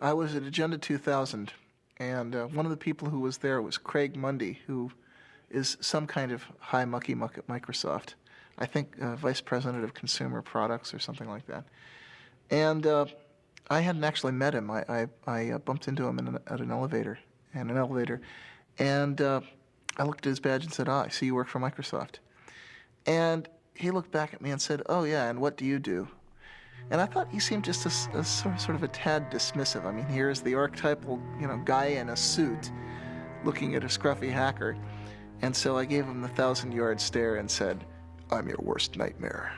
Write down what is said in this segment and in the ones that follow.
I was at Agenda 2000, and one of the people who was there was Craig Mundy, who is some kind of high mucky muck at Microsoft. I think Vice President of Consumer Products or something like that. And I hadn't actually met him. I bumped into him at an elevator, and I looked at his badge and said, I see you work for Microsoft. And he looked back at me and said, oh yeah, and what do you do? And I thought he seemed just a sort of a tad dismissive. I mean, here's the archetypal, guy in a suit looking at a scruffy hacker. And so I gave him the 1,000-yard stare and said, I'm your worst nightmare.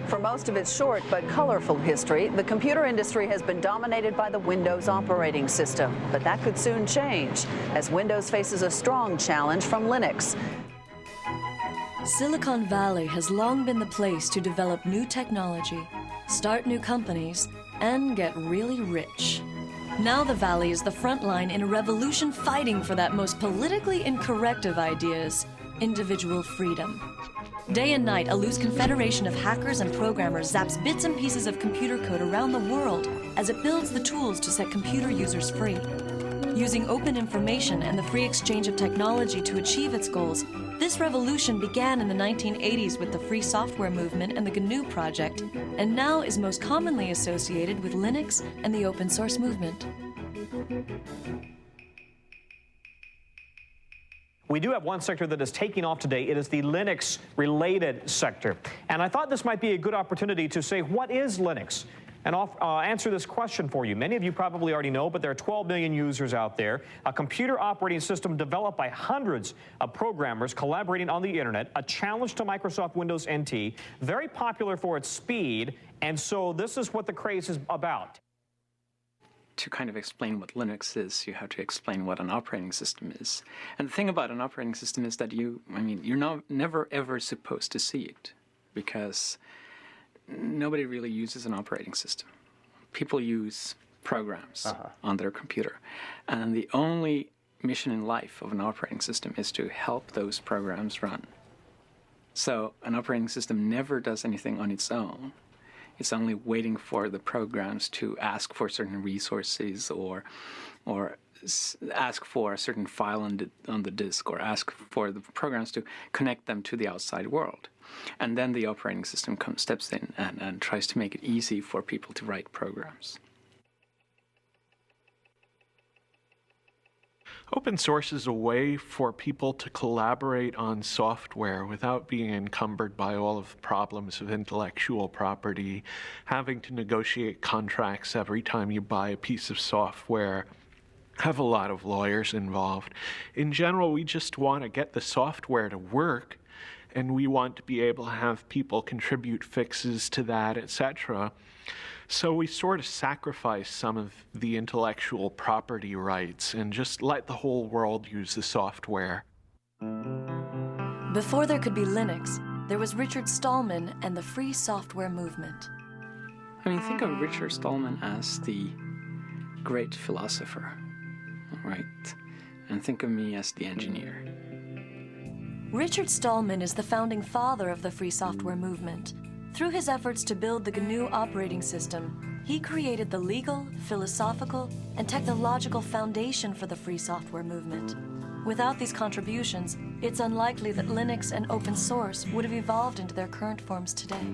For most of its short but colorful history, the computer industry has been dominated by the Windows operating system. But that could soon change, as Windows faces a strong challenge from Linux. Silicon Valley has long been the place to develop new technology, start new companies, and get really rich. Now the Valley is the front line in a revolution fighting for that most politically incorrect of ideas, individual freedom. Day and night, a loose confederation of hackers and programmers zaps bits and pieces of computer code around the world as it builds the tools to set computer users free. Using open information and the free exchange of technology to achieve its goals, this revolution began in the 1980s with the free software movement and the GNU project, and now is most commonly associated with Linux and the open source movement. We do have one sector that is taking off today. It is the Linux-related sector. And I thought this might be a good opportunity to say, what is Linux? And I'll answer this question for you. Many of you probably already know, but there are 12 million users out there. A computer operating system developed by hundreds of programmers collaborating on the internet, a challenge to Microsoft Windows NT, very popular for its speed, and so this is what the craze is about. To kind of explain what Linux is, you have to explain what an operating system is. And the thing about an operating system is that you're never ever supposed to see it, because nobody really uses an operating system. People use programs on their computer. And the only mission in life of an operating system is to help those programs run. So an operating system never does anything on its own. It's only waiting for the programs to ask for certain resources or ask for a certain file on the disk, or ask for the programs to connect them to the outside world. And then the operating system steps in and tries to make it easy for people to write programs. Open source is a way for people to collaborate on software without being encumbered by all of the problems of intellectual property, having to negotiate contracts every time you buy a piece of software, have a lot of lawyers involved. In general, we just want to get the software to work, and we want to be able to have people contribute fixes to that, etc. So we sort of sacrifice some of the intellectual property rights and just let the whole world use the software. Before there could be Linux, there was Richard Stallman and the free software movement. I mean, think of Richard Stallman as the great philosopher, right? And think of me as the engineer. Richard Stallman is the founding father of the free software movement. Through his efforts to build the GNU operating system, he created the legal, philosophical, and technological foundation for the free software movement. Without these contributions, it's unlikely that Linux and open source would have evolved into their current forms today.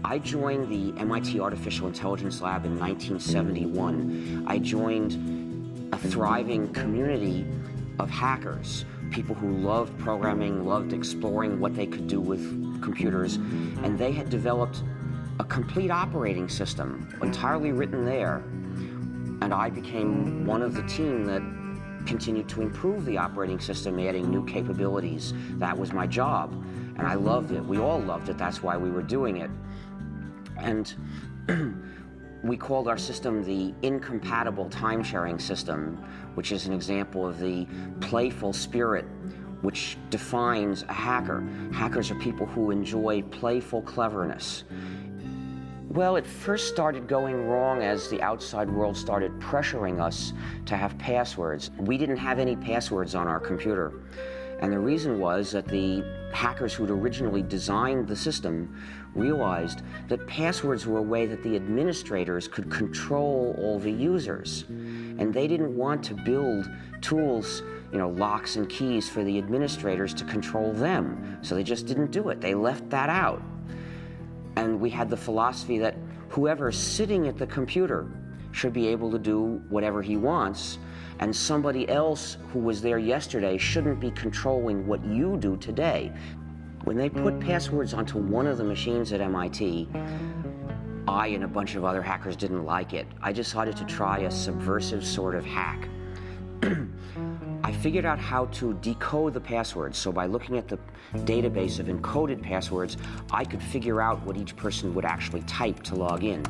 I joined the MIT Artificial Intelligence Lab in 1971. I joined a thriving community of hackers, people who loved programming, loved exploring what they could do with computers, and they had developed a complete operating system, entirely written there. And I became one of the team that continued to improve the operating system, adding new capabilities. That was my job, and I loved it. We all loved it. That's why we were doing it. And we called our system the incompatible time-sharing system, which is an example of the playful spirit which defines a hacker. Hackers are people who enjoy playful cleverness. Well, it first started going wrong as the outside world started pressuring us to have passwords. We didn't have any passwords on our computer. And the reason was that the hackers who'd originally designed the system realized that passwords were a way that the administrators could control all the users. And they didn't want to build tools, locks and keys for the administrators to control them. So they just didn't do it. They left that out. And we had the philosophy that whoever's sitting at the computer should be able to do whatever he wants, and somebody else who was there yesterday shouldn't be controlling what you do today. When they put passwords onto one of the machines at MIT, I and a bunch of other hackers didn't like it. I decided to try a subversive sort of hack. I figured out how to decode the passwords, so by looking at the database of encoded passwords, I could figure out what each person would actually type to log in.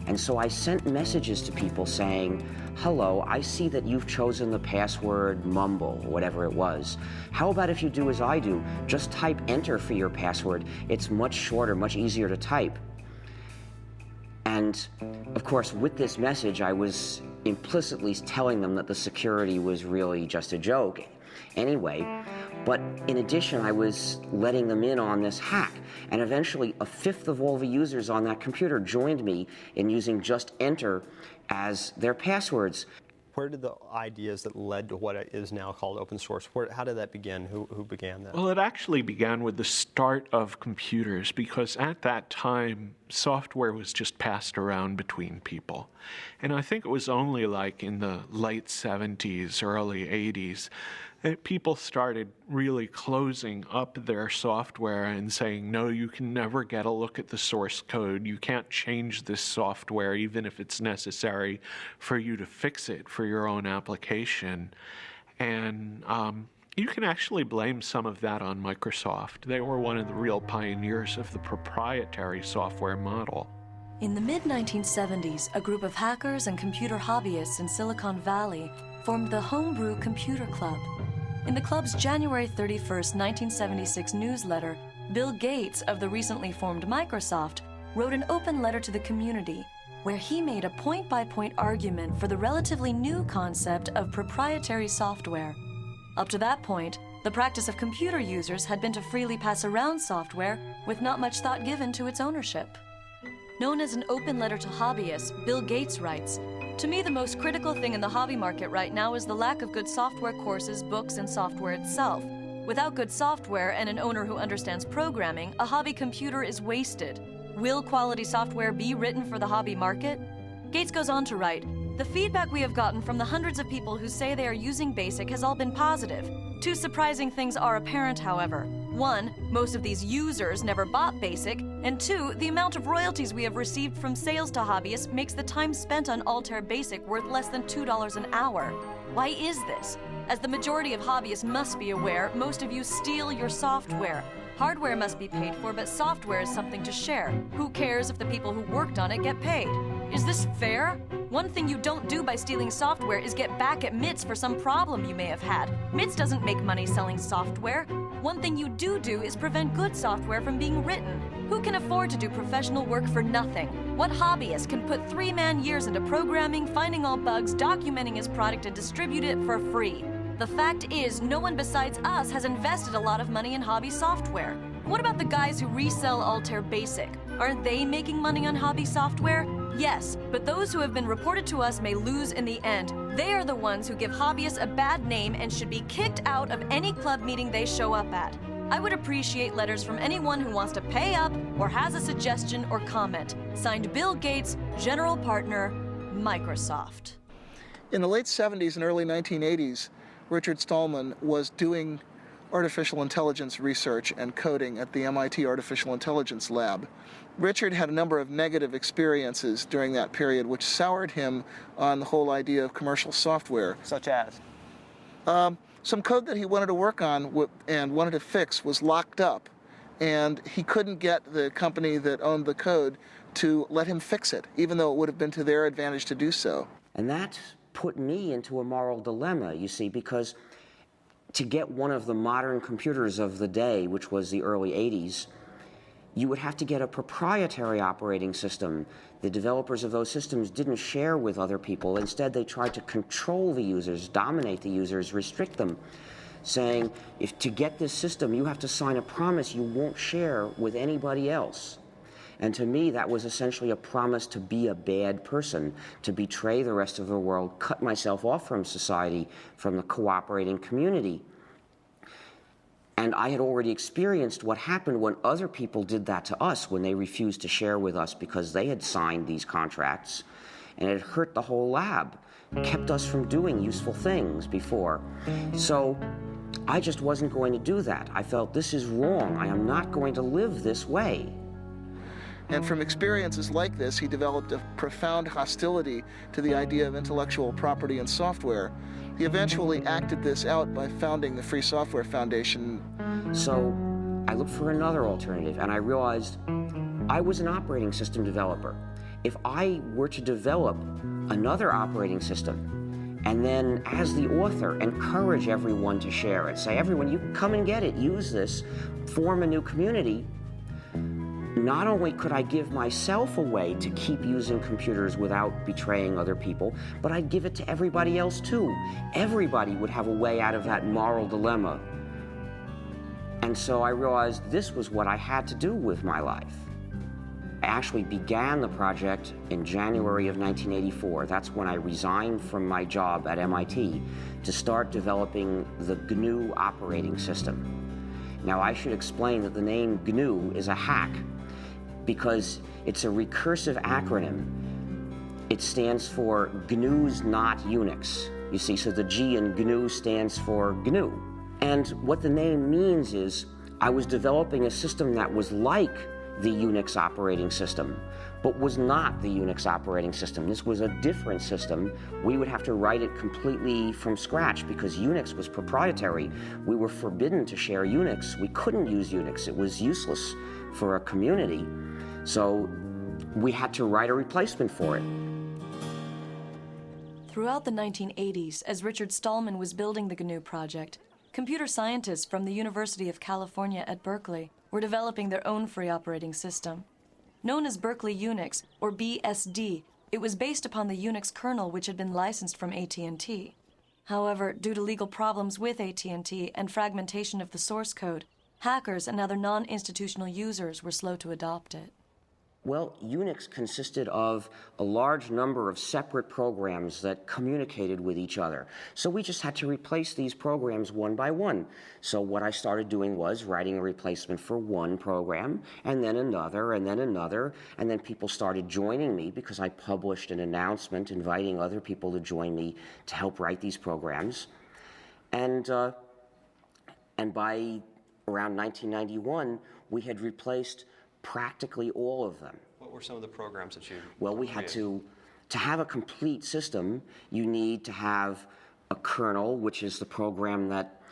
And so I sent messages to people saying, hello, I see that you've chosen the password mumble, or whatever it was. How about if you do as I do? Just type enter for your password. It's much shorter, much easier to type. And of course, with this message, I was implicitly telling them that the security was really just a joke anyway. But in addition, I was letting them in on this hack. And eventually, a fifth of all the users on that computer joined me in using just enter as their passwords. Where did the ideas that led to what is now called open source, how did that begin? Who began that? Well, it actually began with the start of computers, because at that time, software was just passed around between people. And I think it was only like in the late 70s, early 80s, that people started really closing up their software and saying, no, you can never get a look at the source code. You can't change this software, even if it's necessary for you to fix it for your own application. And you can actually blame some of that on Microsoft. They were one of the real pioneers of the proprietary software model. In the mid-1970s, a group of hackers and computer hobbyists in Silicon Valley formed the Homebrew Computer Club. In the club's January 31st, 1976 newsletter, Bill Gates of the recently formed Microsoft wrote an open letter to the community where he made a point-by-point argument for the relatively new concept of proprietary software. Up to that point, the practice of computer users had been to freely pass around software with not much thought given to its ownership. Known as an open letter to hobbyists, Bill Gates writes, "To me, the most critical thing in the hobby market right now is the lack of good software courses, books, and software itself. Without good software and an owner who understands programming, a hobby computer is wasted. Will quality software be written for the hobby market?" Gates goes on to write, "The feedback we have gotten from the hundreds of people who say they are using BASIC has all been positive. Two surprising things are apparent, however. One, most of these users never bought BASIC, and two, the amount of royalties we have received from sales to hobbyists makes the time spent on Altair BASIC worth less than $2 an hour. Why is this? As the majority of hobbyists must be aware, most of you steal your software. Hardware must be paid for, but software is something to share. Who cares if the people who worked on it get paid? Is this fair? One thing you don't do by stealing software is get back at MITS for some problem you may have had. MITS doesn't make money selling software. One thing you do is prevent good software from being written. Who can afford to do professional work for nothing? What hobbyist can put 3-man years into programming, finding all bugs, documenting his product, and distribute it for free? The fact is, no one besides us has invested a lot of money in hobby software. What about the guys who resell Altair BASIC? Aren't they making money on hobby software? Yes, but those who have been reported to us may lose in the end. They are the ones who give hobbyists a bad name and should be kicked out of any club meeting they show up at. I would appreciate letters from anyone who wants to pay up or has a suggestion or comment. Signed, Bill Gates, General Partner, Microsoft." In the late 70s and early 1980s, Richard Stallman was doing artificial intelligence research and coding at the MIT Artificial Intelligence Lab. Richard had a number of negative experiences during that period, which soured him on the whole idea of commercial software. Such as? Some code that he wanted to work on and wanted to fix was locked up, and he couldn't get the company that owned the code to let him fix it, even though it would have been to their advantage to do so. And that put me into a moral dilemma, you see, because to get one of the modern computers of the day, which was the early 80s, you would have to get a proprietary operating system. The developers of those systems didn't share with other people. Instead, they tried to control the users, dominate the users, restrict them, saying, if to get this system, you have to sign a promise you won't share with anybody else. And to me, that was essentially a promise to be a bad person, to betray the rest of the world, cut myself off from society, from the cooperating community. And I had already experienced what happened when other people did that to us, when they refused to share with us because they had signed these contracts. And it hurt the whole lab, kept us from doing useful things before. So I just wasn't going to do that. I felt, this is wrong. I am not going to live this way. And from experiences like this, he developed a profound hostility to the idea of intellectual property in software. He eventually acted this out by founding the Free Software Foundation. So I looked for another alternative, and I realized I was an operating system developer. If I were to develop another operating system, and then as the author, encourage everyone to share it, say, everyone, you can come and get it, use this, form a new community, not only could I give myself a way to keep using computers without betraying other people, but I'd give it to everybody else too. Everybody would have a way out of that moral dilemma. And so I realized this was what I had to do with my life. I actually began the project in January of 1984. That's when I resigned from my job at MIT to start developing the GNU operating system. Now, I should explain that the name GNU is a hack, because it's a recursive acronym. It stands for GNU's not Unix. You see, so the G in GNU stands for GNU. And what the name means is I was developing a system that was like the Unix operating system, but was not the Unix operating system. This was a different system. We would have to write it completely from scratch because Unix was proprietary. We were forbidden to share Unix. We couldn't use Unix. It was useless for a community. So we had to write a replacement for it. Throughout the 1980s, as Richard Stallman was building the GNU project, computer scientists from the University of California at Berkeley were developing their own free operating system. Known as Berkeley Unix, or BSD, it was based upon the Unix kernel which had been licensed from AT&T. However, due to legal problems with AT&T and fragmentation of the source code, hackers and other non-institutional users were slow to adopt it. Well, Unix consisted of a large number of separate programs that communicated with each other. So we just had to replace these programs one by one. So what I started doing was writing a replacement for one program, and then another, and then another, and then people started joining me because I published an announcement inviting other people to join me to help write these programs. And by around 1991, we had replaced practically all of them. What were some of the programs that you Well, we had to have a complete system, you need to have a kernel, which is the program that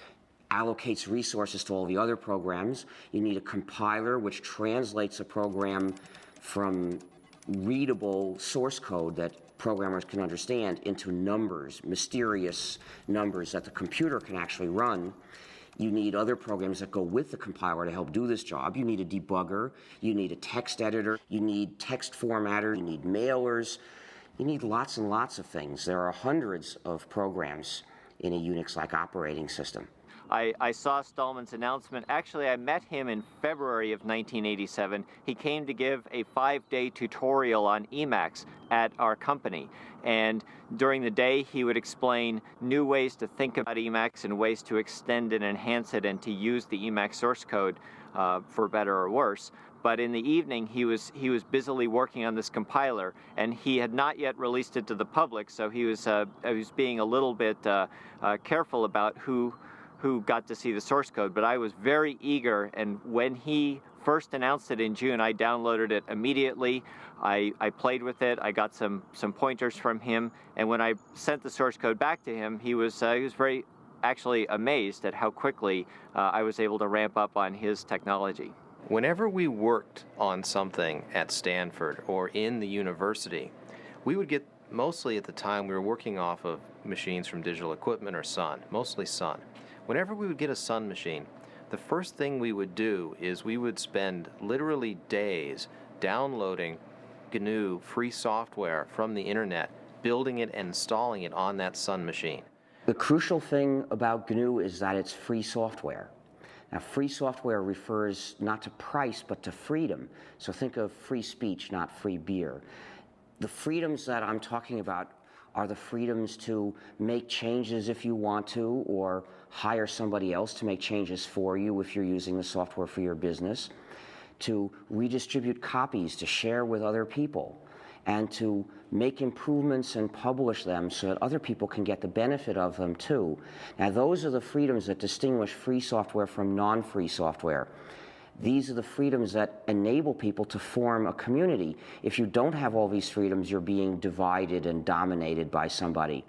allocates resources to all the other programs. You need a compiler, which translates a program from readable source code that programmers can understand into numbers, mysterious numbers that the computer can actually run. You need other programs that go with the compiler to help do this job. You need a debugger, you need a text editor, you need text formatter, you need mailers, you need lots and lots of things. There are hundreds of programs in a Unix-like operating system. I saw Stallman's announcement. Actually, I met him in February of 1987. He came to give a 5-day tutorial on Emacs at our company. And during the day, he would explain new ways to think about Emacs and ways to extend and enhance it and to use the Emacs source code for better or worse. But in the evening, he was busily working on this compiler, and he had not yet released it to the public, so he was being a little bit careful about who got to see the source code. But I was very eager, and when he first announced it in June, I downloaded it immediately. I played with it. I got some pointers from him, and when I sent the source code back to him, he was very actually amazed at how quickly I was able to ramp up on his technology. Whenever we worked on something at Stanford or in the university, we would get, mostly at the time we were working off of machines from Digital Equipment or Sun, mostly Sun. Whenever we would get a Sun machine, the first thing we would do is we would spend literally days downloading GNU free software from the internet, building it and installing it on that Sun machine. The crucial thing about GNU is that it's free software. Now, free software refers not to price, but to freedom. So think of free speech, not free beer. The freedoms that I'm talking about are the freedoms to make changes if you want to, or hire somebody else to make changes for you if you're using the software for your business, to redistribute copies, to share with other people, and to make improvements and publish them so that other people can get the benefit of them too. Now, those are the freedoms that distinguish free software from non-free software. These are the freedoms that enable people to form a community. If you don't have all these freedoms, you're being divided and dominated by somebody.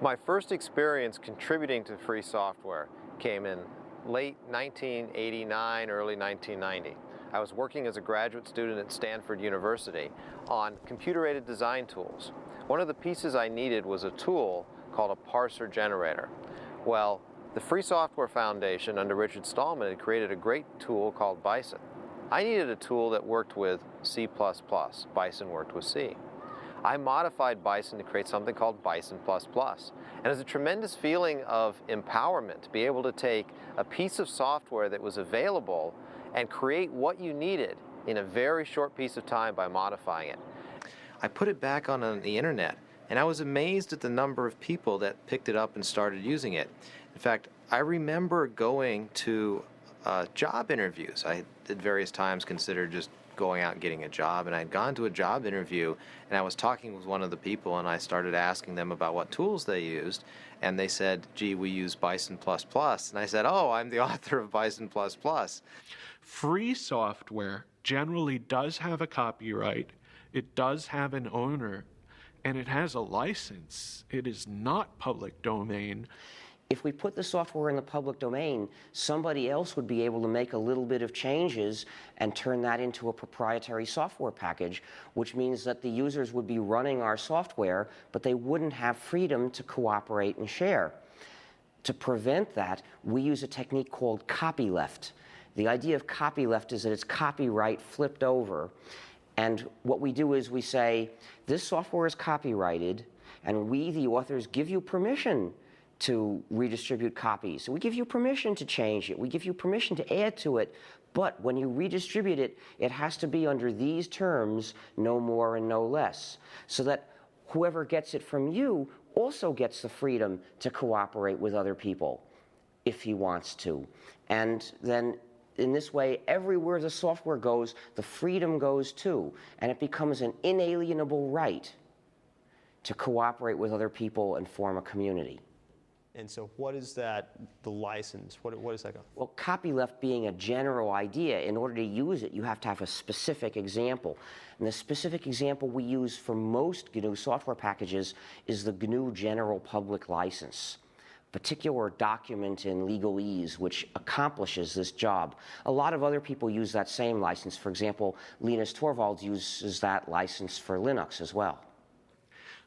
My first experience contributing to free software came in late 1989, early 1990. I was working as a graduate student at Stanford University on computer-aided design tools. One of the pieces I needed was a tool called a parser generator. Well, the Free Software Foundation under Richard Stallman had created a great tool called Bison. I needed a tool that worked with C++. Bison worked with C. I modified Bison to create something called Bison++. And it was a tremendous feeling of empowerment to be able to take a piece of software that was available and create what you needed in a very short piece of time by modifying it. I put it back on the internet, and I was amazed at the number of people that picked it up and started using it. In fact, I remember going to job interviews. I at various times considered just going out and getting a job, and I had gone to a job interview, and I was talking with one of the people, and I started asking them about what tools they used, and they said, gee, we use Bison++. And I said, oh, I'm the author of Bison++. Free software generally does have a copyright, it does have an owner, and it has a license. It is not public domain. If we put the software in the public domain, somebody else would be able to make a little bit of changes and turn that into a proprietary software package, which means that the users would be running our software, but they wouldn't have freedom to cooperate and share. To prevent that, we use a technique called copyleft. The idea of copyleft is that it's copyright flipped over. And what we do is we say, this software is copyrighted, and we, the authors, give you permission to redistribute copies. So we give you permission to change it. We give you permission to add to it. But when you redistribute it, it has to be under these terms, no more and no less, so that whoever gets it from you also gets the freedom to cooperate with other people if he wants to. And then in this way, everywhere the software goes, the freedom goes too, and it becomes an inalienable right to cooperate with other people and form a community. And so what is that, the license? What is that? Well, copyleft being a general idea, in order to use it, you have to have a specific example. And the specific example we use for most GNU software packages is the GNU General Public License, a particular document in legalese which accomplishes this job. A lot of other people use that same license. For example, Linus Torvalds uses that license for Linux as well.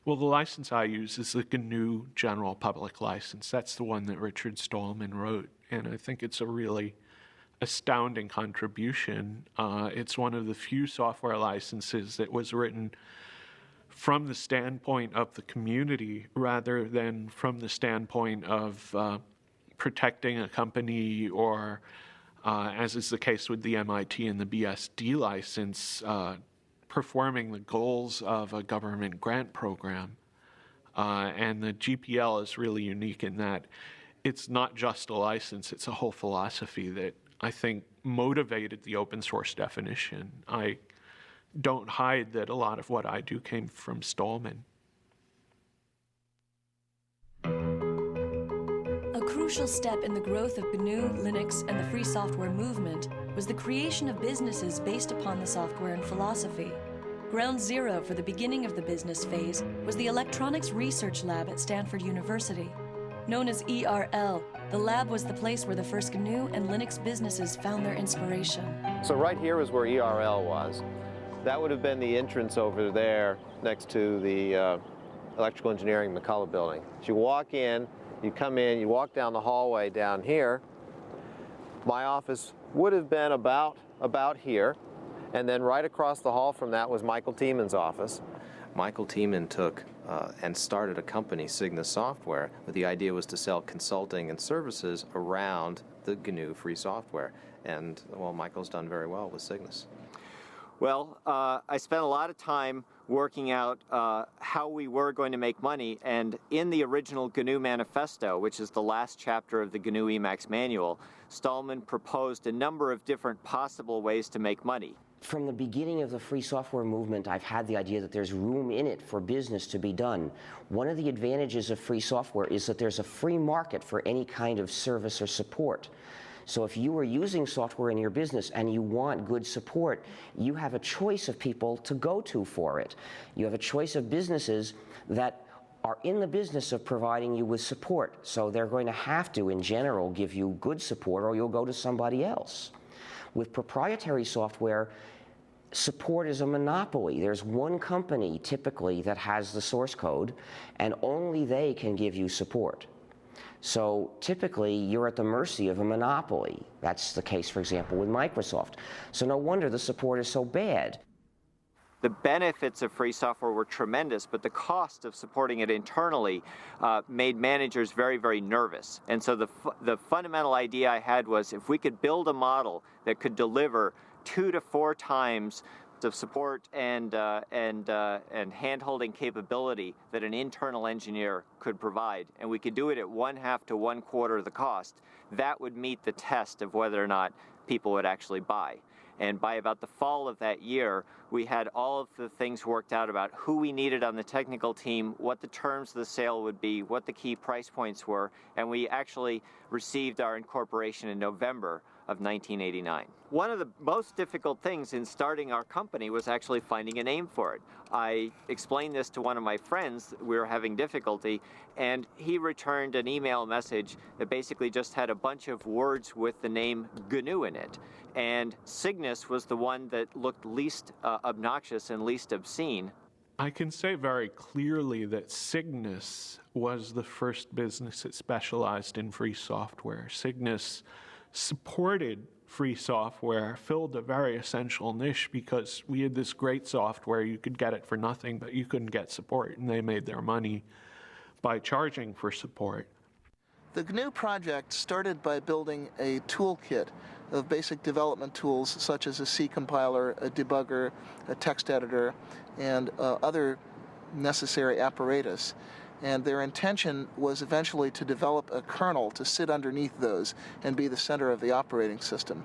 Well, the license I use is the GNU General Public License. That's the one that Richard Stallman wrote, and I think it's a really astounding contribution. It's one of the few software licenses that was written from the standpoint of the community rather than from the standpoint of protecting a company or, as is the case with the MIT and the BSD license, performing the goals of a government grant program. And the GPL is really unique in that it's not just a license, it's a whole philosophy that I think motivated the open source definition. I don't hide that a lot of what I do came from Stallman. A crucial step in the growth of GNU, Linux, and the free software movement was the creation of businesses based upon the software and philosophy. Ground zero for the beginning of the business phase was the Electronics Research Lab at Stanford University. Known as ERL, the lab was the place where the first GNU and Linux businesses found their inspiration. So right here is where ERL was. That would have been the entrance over there next to the Electrical Engineering McCullough building. So you walk in, you come in, you walk down the hallway down here, My office would have been about here, and then right across the hall from that was Michael Tieman's office. Michael Tieman took and started a company, Cygnus Software, but the idea was to sell consulting and services around the GNU free software. And, well, Michael's done very well with Cygnus. Well, I spent a lot of time working out how we were going to make money, and in the original GNU Manifesto, which is the last chapter of the GNU Emacs manual, Stallman proposed a number of different possible ways to make money. From the beginning of the free software movement, I've had the idea that there's room in it for business to be done. One of the advantages of free software is that there's a free market for any kind of service or support. So if you are using software in your business and you want good support, you have a choice of people to go to for it. You have a choice of businesses that are in the business of providing you with support. So they're going to have to, in general, give you good support, or you'll go to somebody else. With proprietary software, support is a monopoly. There's one company, typically, that has the source code, and only they can give you support. So typically, you're at the mercy of a monopoly. That's the case, for example, with Microsoft. So no wonder the support is so bad. The benefits of free software were tremendous, but the cost of supporting it internally made managers very, very nervous. And so the fundamental idea I had was, if we could build a model that could deliver 2 to 4 times the support and hand-holding capability that an internal engineer could provide, and we could do it at 1/2 to 1/4 the cost, that would meet the test of whether or not people would actually buy. And by about the fall of that year, we had all of the things worked out about who we needed on the technical team, what the terms of the sale would be, what the key price points were, and we actually received our incorporation in November of 1989. One of the most difficult things in starting our company was actually finding a name for it. I explained this to one of my friends. We were having difficulty, and he returned an email message that basically just had a bunch of words with the name GNU in it. And Cygnus was the one that looked least obnoxious and least obscene. I can say very clearly that Cygnus was the first business that specialized in free software. Cygnus supported free software, filled a very essential niche because we had this great software. You could get it for nothing, but you couldn't get support, and they made their money by charging for support. The GNU project started by building a toolkit of basic development tools such as a C compiler, a debugger, a text editor, and other necessary apparatus. And their intention was eventually to develop a kernel to sit underneath those and be the center of the operating system.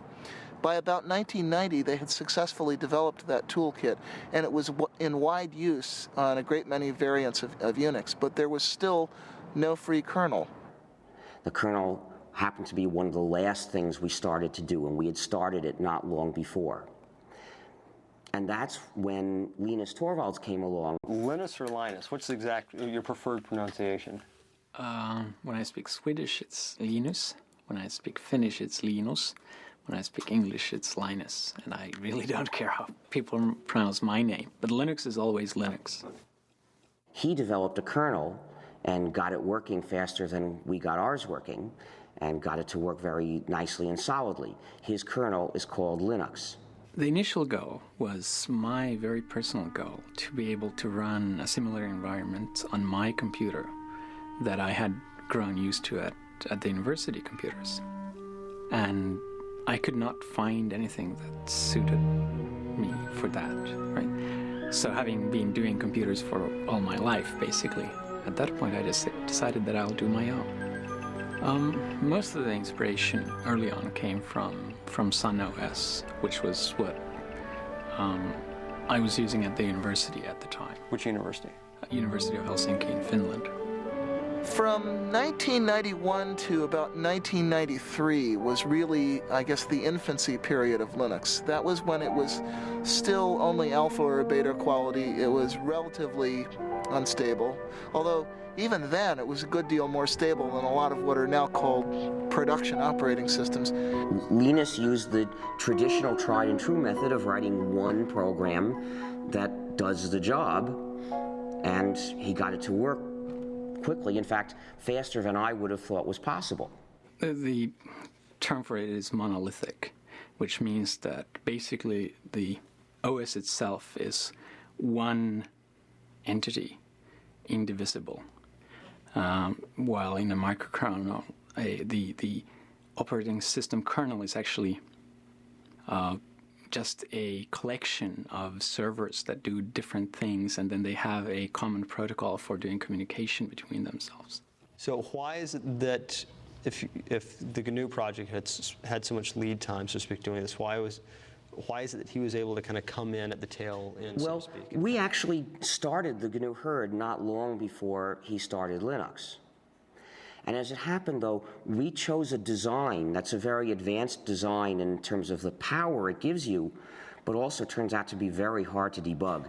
By about 1990, they had successfully developed that toolkit, and it was in wide use on a great many variants of Unix, but there was still no free kernel. The kernel happened to be one of the last things we started to do, and we had started it not long before. And that's when Linus Torvalds came along. Linus or Linus? What's your preferred pronunciation? When I speak Swedish, it's Linus. When I speak Finnish, it's Linus. When I speak English, it's Linus. And I really don't care how people pronounce my name. But Linux is always Linux. He developed a kernel and got it working faster than we got ours working, and got it to work very nicely and solidly. His kernel is called Linux. The initial goal was my very personal goal, to be able to run a similar environment on my computer that I had grown used to at the university computers. And I could not find anything that suited me for that, right? So having been doing computers for all my life, basically, at that point I just decided that I'll do my own. Most of the inspiration early on came from Sun OS, which was what I was using at the university at the time. Which university? University of Helsinki in Finland. From 1991 to about 1993 was really, I guess, the infancy period of Linux. That was when it was still only alpha or beta quality. It was relatively unstable, although even then it was a good deal more stable than a lot of what are now called production operating systems. Linus used the traditional tried and true method of writing one program that does the job, and he got it to work quickly, in fact, faster than I would have thought was possible. The term for it is monolithic, which means that basically the OS itself is one entity, indivisible, while in a microkernel, the operating system kernel is actually just a collection of servers that do different things, and then they have a common protocol for doing communication between themselves. So why is it that if the GNU project had so much lead time, so to speak, doing this, why is it that he was able to kind of come in at the tail end, so to speak? Well, we actually started the GNU herd not long before he started Linux. And as it happened, though, we chose a design that's a very advanced design in terms of the power it gives you, but also turns out to be very hard to debug.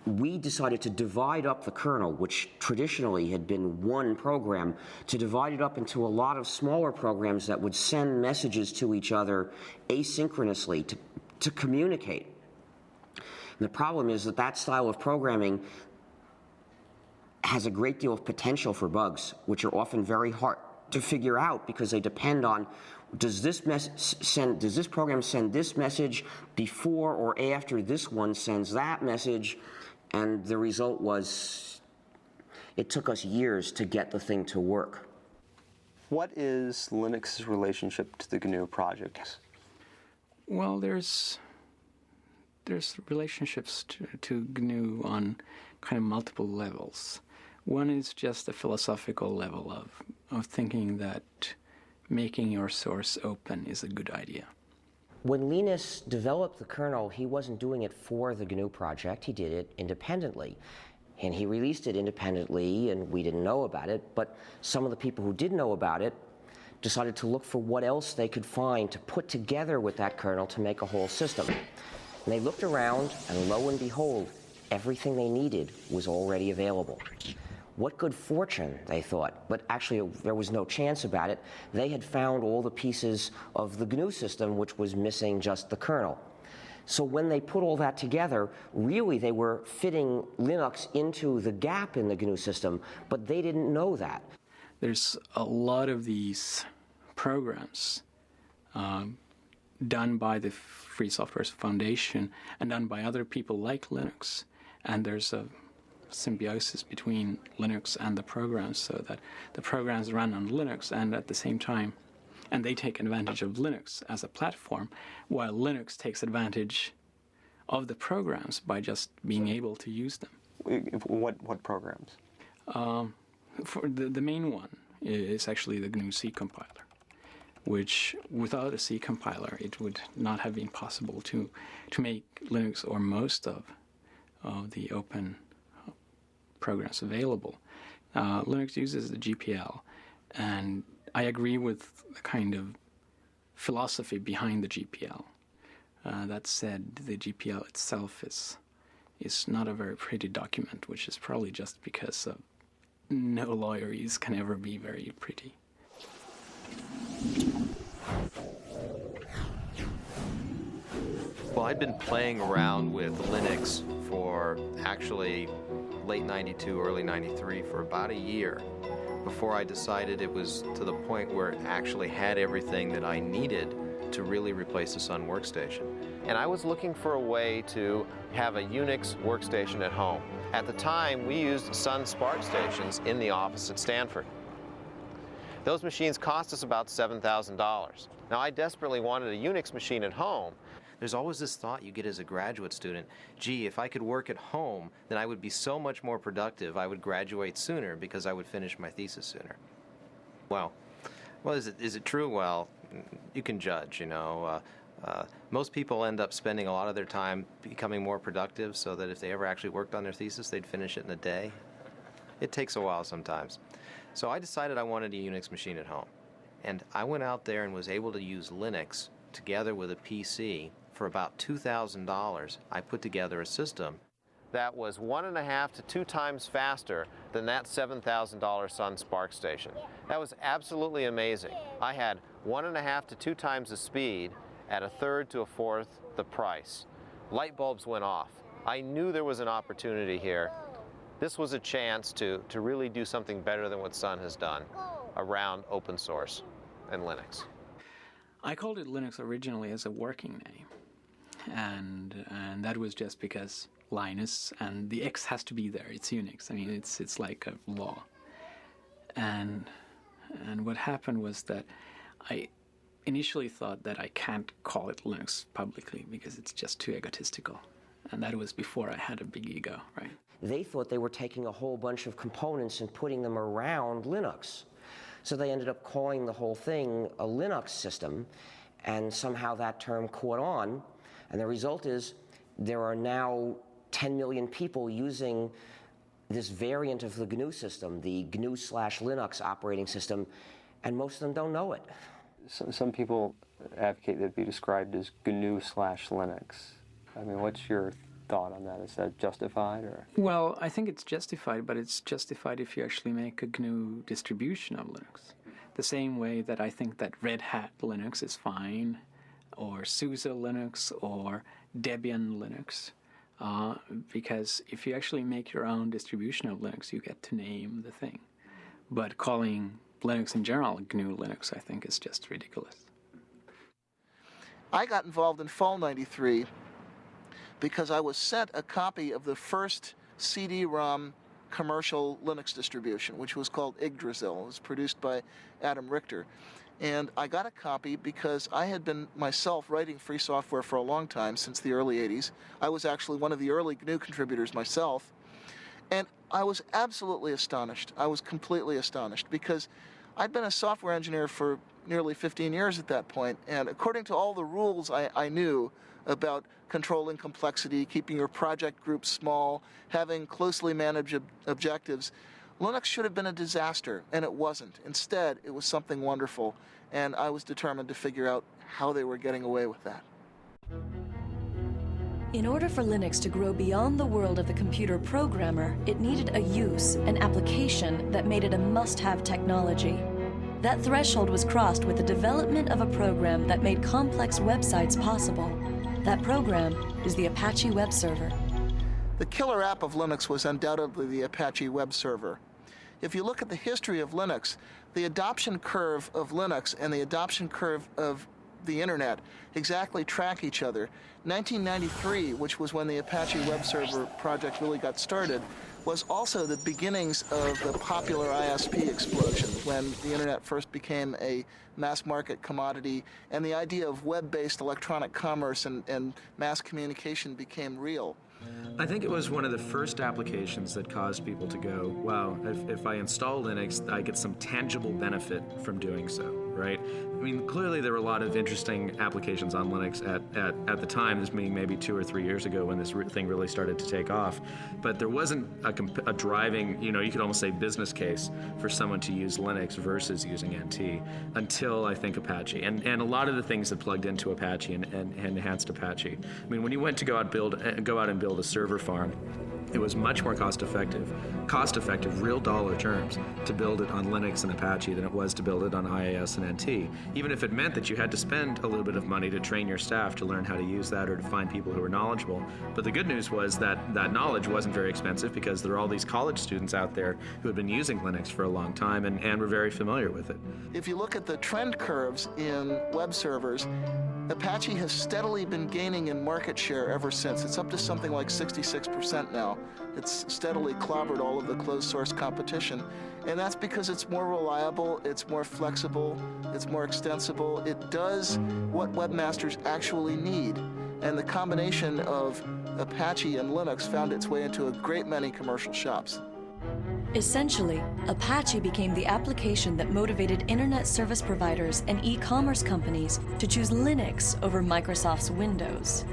We decided to divide up the kernel, which traditionally had been one program, to divide it up into a lot of smaller programs that would send messages to each other asynchronously to communicate. And the problem is that style of programming has a great deal of potential for bugs, which are often very hard to figure out because they depend on does this program send this message before or after this one sends that message. And the result was, it took us years to get the thing to work. What is Linux's relationship to the GNU project? Well, there's relationships to GNU on kind of multiple levels. One is just a philosophical level of thinking that making your source open is a good idea. When Linus developed the kernel, he wasn't doing it for the GNU project, he did it independently. And he released it independently, and we didn't know about it, but some of the people who did know about it decided to look for what else they could find to put together with that kernel to make a whole system. And they looked around, and lo and behold, everything they needed was already available. What good fortune, they thought, but actually there was no chance about it. They had found all the pieces of the GNU system, which was missing just the kernel. So when they put all that together, really they were fitting Linux into the gap in the GNU system, but they didn't know that. There's a lot of these programs done by the Free Software Foundation and done by other people like Linux, and there's a symbiosis between Linux and the programs, so that the programs run on Linux and at the same time, and they take advantage of Linux as a platform, while Linux takes advantage of the programs by just being able to use them. What programs? For the main one is actually the GNU C compiler, which without a C compiler it would not have been possible to make Linux or most of the open programs available. Linux uses the GPL, and I agree with the kind of philosophy behind the GPL. That said, the GPL itself is not a very pretty document, which is probably just because no lawyers can ever be very pretty. Well, I'd been playing around with Linux for actually late 92, early 93 for about a year before I decided it was to the point where it actually had everything that I needed to really replace the Sun workstation. And I was looking for a way to have a Unix workstation at home. At the time, we used Sun SPARC stations in the office at Stanford. Those machines cost us about $7,000. Now, I desperately wanted a Unix machine at home. There's always this thought you get as a graduate student, gee, if I could work at home, then I would be so much more productive. I would graduate sooner because I would finish my thesis sooner. Well, is it true? Well, you can judge, you know. Most people end up spending a lot of their time becoming more productive so that if they ever actually worked on their thesis, they'd finish it in a day. It takes a while sometimes. So I decided I wanted a Unix machine at home. And I went out there and was able to use Linux together with a PC. For about $2,000, I put together a system that was 1.5 to 2 times faster than that $7,000 Sun SPARC station. That was absolutely amazing. I had 1.5 to 2 times the speed at 1/3 to 1/4 the price. Light bulbs went off. I knew there was an opportunity here. This was a chance to really do something better than what Sun has done around open source. and Linux? I called it Linux originally as a working name, and that was just because Linus and the X has to be there. It's Unix. I mean, it's like a law. And what happened was that I initially thought that I can't call it Linux publicly because it's just too egotistical, and that was before I had a big ego, right? They thought they were taking a whole bunch of components and putting them around Linux. So they ended up calling the whole thing a Linux system, and somehow that term caught on, and the result is there are now 10 million people using this variant of the GNU system, the GNU/Linux operating system, and most of them don't know it. Some people advocate that it be described as GNU/Linux. I mean, what's your thought on that? Is that justified, or? Well, I think it's justified, but it's justified if you actually make a GNU distribution of Linux. The same way that I think that Red Hat Linux is fine, or SUSE Linux, or Debian Linux. Because if you actually make your own distribution of Linux, you get to name the thing. But calling Linux in general GNU Linux, I think, is just ridiculous. I got involved in Fall '93 because I was sent a copy of the first CD-ROM commercial Linux distribution, which was called Yggdrasil. It was produced by Adam Richter. And I got a copy because I had been myself writing free software for a long time, since the early 80s. I was actually one of the early GNU contributors myself. And I was absolutely astonished. I was completely astonished because I'd been a software engineer for nearly 15 years at that point. And according to all the rules I knew about controlling complexity, keeping your project groups small, having closely managed objectives, Linux should have been a disaster, and it wasn't. Instead, it was something wonderful, and I was determined to figure out how they were getting away with that. In order for Linux to grow beyond the world of the computer programmer, it needed a use, an application that made it a must-have technology. That threshold was crossed with the development of a program that made complex websites possible. That program is the Apache Web Server. The killer app of Linux was undoubtedly the Apache Web Server. If you look at the history of Linux, the adoption curve of Linux and the adoption curve of the Internet exactly track each other. 1993, which was when the Apache Web Server project really got started, was also the beginnings of the popular ISP explosion, when the Internet first became a mass market commodity and the idea of web-based electronic commerce and mass communication became real. I think it was one of the first applications that caused people to go, wow, if I install Linux, I get some tangible benefit from doing so, right? I mean, clearly there were a lot of interesting applications on Linux at the time, this being maybe 2 or 3 years ago when this thing really started to take off. But there wasn't a driving, you could almost say business case for someone to use Linux versus using NT until, I think, Apache. And a lot of the things that plugged into Apache and enhanced Apache. I mean, when you went to go out and build a server farm, it was much more cost effective, real dollar terms, to build it on Linux and Apache than it was to build it on IIS and NT, even if it meant that you had to spend a little bit of money to train your staff to learn how to use that or to find people who were knowledgeable. But the good news was that that knowledge wasn't very expensive because there are all these college students out there who had been using Linux for a long time and were very familiar with it. If you look at the trend curves in web servers, Apache has steadily been gaining in market share ever since. It's up to something like 66% now. It's steadily clobbered all of the closed source competition. And that's because it's more reliable, it's more flexible, it's more extensible. It does what webmasters actually need. And the combination of Apache and Linux found its way into a great many commercial shops. Essentially, Apache became the application that motivated internet service providers and e-commerce companies to choose Linux over Microsoft's Windows.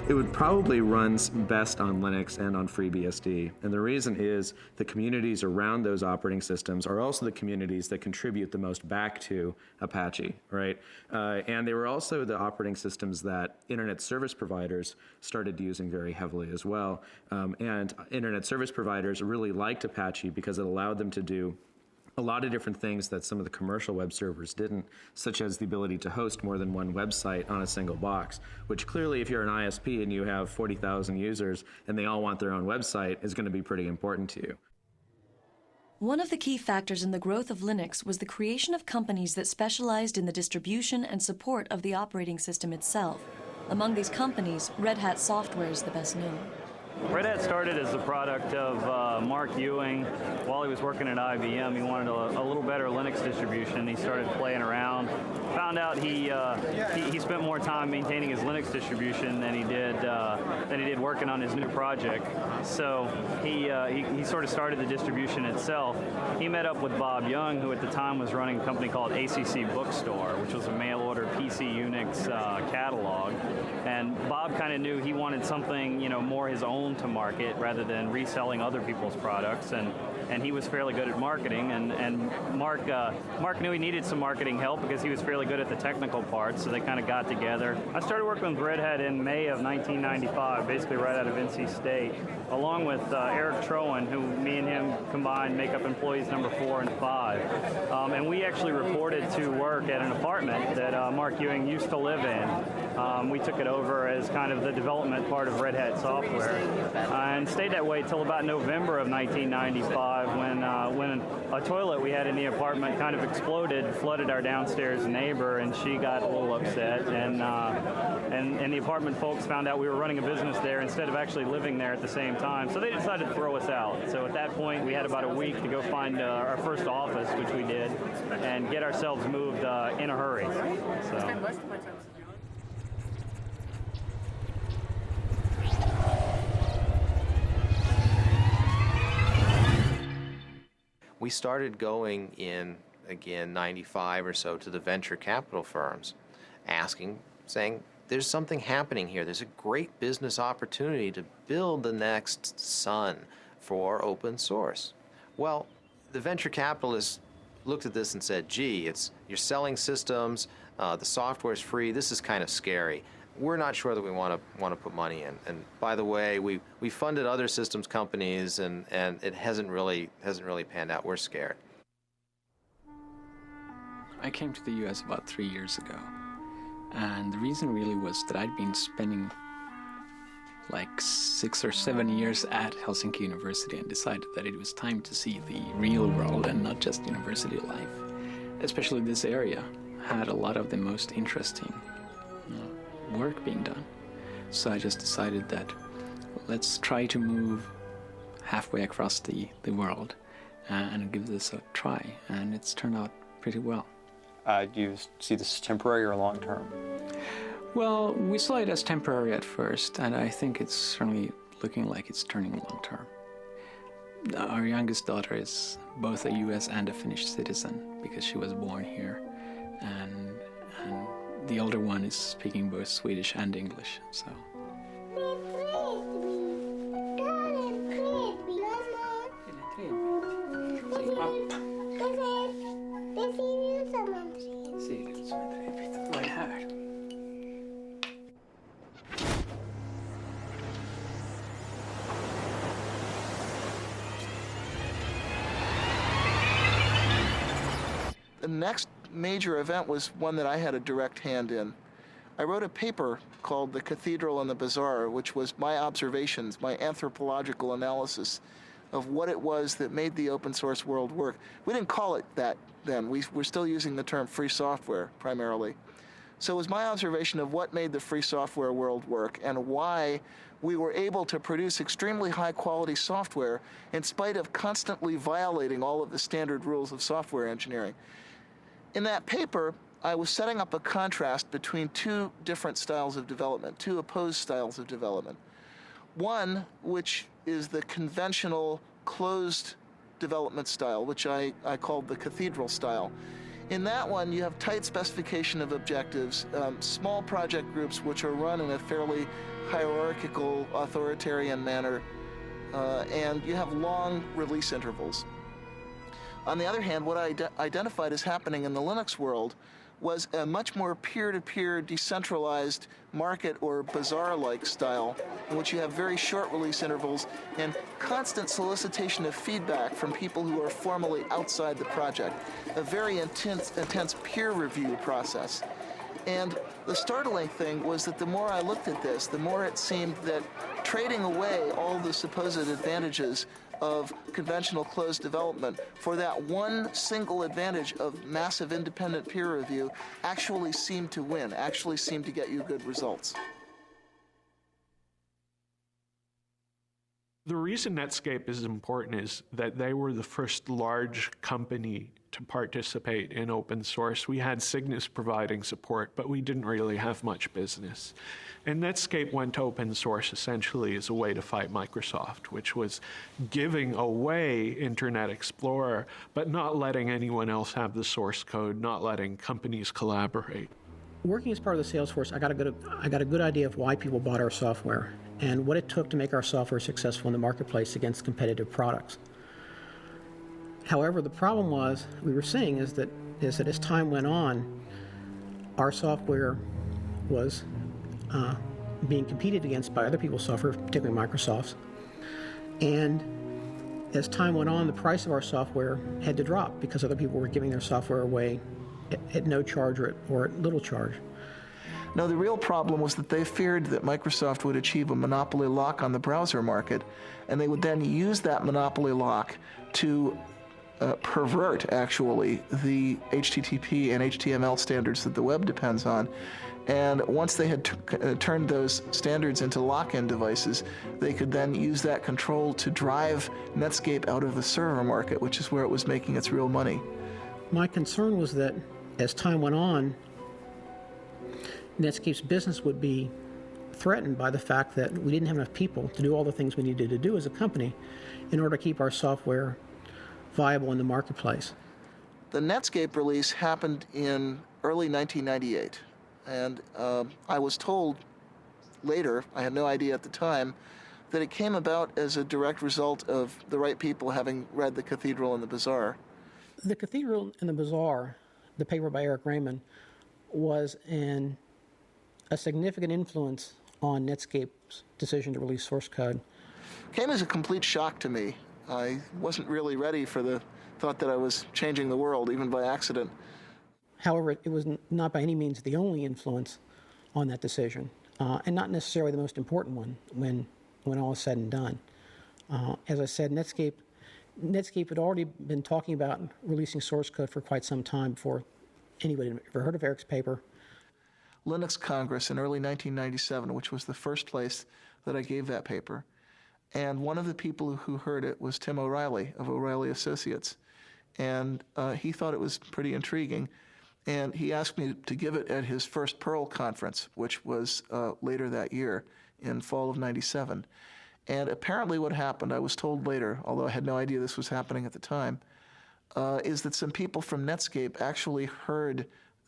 It would probably run best on Linux and on FreeBSD. And the reason is the communities around those operating systems are also the communities that contribute the most back to Apache, right? And they were also the operating systems that internet service providers started using very heavily as well. And internet service providers really liked Apache because it allowed them to do a lot of different things that some of the commercial web servers didn't, such as the ability to host more than one website on a single box, which clearly if you're an ISP and you have 40,000 users and they all want their own website is going to be pretty important to you. One of the key factors in the growth of Linux was the creation of companies that specialized in the distribution and support of the operating system itself. Among these companies, Red Hat Software is the best known. Red Hat started as a product of Mark Ewing. While he was working at IBM, he wanted a little better Linux distribution. He started playing around. Found out he spent more time maintaining his Linux distribution than he did working on his new project. So he sort of started the distribution itself. He met up with Bob Young, who at the time was running a company called ACC Bookstore, which was a mail-order PC Unix catalog. And Bob kind of knew he wanted something, more his own to market rather than reselling other people's products, and he was fairly good at marketing, and Mark knew he needed some marketing help because he was fairly good at the technical part, so they kind of got together. I started working with Red Hat in May of 1995, basically right out of NC State, along with Eric Trowan, who me and him combined make up employees number 4 and 5. And we actually reported to work at an apartment that Mark Ewing used to live in. We took it over as kind of the development part of Red Hat Software, and stayed that way till about November of 1995 when a toilet we had in the apartment kind of exploded, flooded our downstairs neighbor, and she got a little upset, and the apartment folks found out we were running a business there instead of actually living there at the same time, so they decided to throw us out. So at that point we had about a week to go find our first office, which we did, and get ourselves moved in a hurry. So. We started going in, again, 95 or so to the venture capital firms, saying, there's something happening here. There's a great business opportunity to build the next Sun for open source. Well, the venture capitalists looked at this and said, gee, you're selling systems, the software's free, this is kind of scary. We're not sure that we want to put money in. And by the way, we funded other systems companies, and it hasn't really panned out. We're scared. I came to the U.S. about 3 years ago, and the reason really was that I'd been spending like 6 or 7 years at Helsinki University and decided that it was time to see the real world and not just university life. Especially this area had a lot of the most interesting work being done. So I just decided that let's try to move halfway across the world and give this a try, and it's turned out pretty well. Do you see this as temporary or long-term? Well, we saw it as temporary at first, and I think it's certainly looking like it's turning long-term. Our youngest daughter is both a US and a Finnish citizen because she was born here, and the older one is speaking both Swedish and English, so. The next major event was one that I had a direct hand in. I wrote a paper called The Cathedral and the Bazaar, which was my observations, my anthropological analysis of what it was that made the open source world work. We didn't call it that then. We're still using the term free software primarily. So it was my observation of what made the free software world work and why we were able to produce extremely high quality software in spite of constantly violating all of the standard rules of software engineering. In that paper, I was setting up a contrast between two different styles of development, two opposed styles of development. One, which is the conventional closed development style, which I called the cathedral style. In that one, you have tight specification of objectives, small project groups which are run in a fairly hierarchical, authoritarian manner, and you have long release intervals. On the other hand, what I identified as happening in the Linux world was a much more peer-to-peer, decentralized market or bazaar-like style in which you have very short release intervals and constant solicitation of feedback from people who are formally outside the project, a very intense peer review process. And the startling thing was that the more I looked at this, the more it seemed that trading away all the supposed advantages of conventional closed development for that one single advantage of massive independent peer review actually seem to win, actually seem to get you good results. The reason Netscape is important is that they were the first large company to participate in open source. We had Cygnus providing support, but we didn't really have much business. And Netscape went to open source essentially as a way to fight Microsoft, which was giving away Internet Explorer, but not letting anyone else have the source code, not letting companies collaborate. Working as part of the sales force, I got a good idea of why people bought our software and what it took to make our software successful in the marketplace against competitive products. However, the problem we were seeing is that as time went on, our software was being competed against by other people's software, particularly Microsoft's. And as time went on, the price of our software had to drop because other people were giving their software away at no charge or at little charge. No, the real problem was that they feared that Microsoft would achieve a monopoly lock on the browser market, and they would then use that monopoly lock to pervert, actually, the HTTP and HTML standards that the web depends on. And once they had turned those standards into lock-in devices, they could then use that control to drive Netscape out of the server market, which is where it was making its real money. My concern was that as time went on, Netscape's business would be threatened by the fact that we didn't have enough people to do all the things we needed to do as a company in order to keep our software viable in the marketplace. The Netscape release happened in early 1998, and I was told later, I had no idea at the time, that it came about as a direct result of the right people having read The Cathedral and the Bazaar. The Cathedral and the Bazaar, the paper by Eric Raymond, was a significant influence on Netscape's decision to release source code. Came as a complete shock to me. I wasn't really ready for the thought that I was changing the world, even by accident. However, it was not by any means the only influence on that decision, and not necessarily the most important one when all is said and done. As I said, Netscape had already been talking about releasing source code for quite some time before anybody had ever heard of Eric's paper. Linux Congress in early 1997, which was the first place that I gave that paper. And one of the people who heard it was Tim O'Reilly of O'Reilly Associates. And he thought it was pretty intriguing. And he asked me to give it at his first Perl conference, which was later that year in fall of 97. And apparently what happened, I was told later, although I had no idea this was happening at the time, is that some people from Netscape actually heard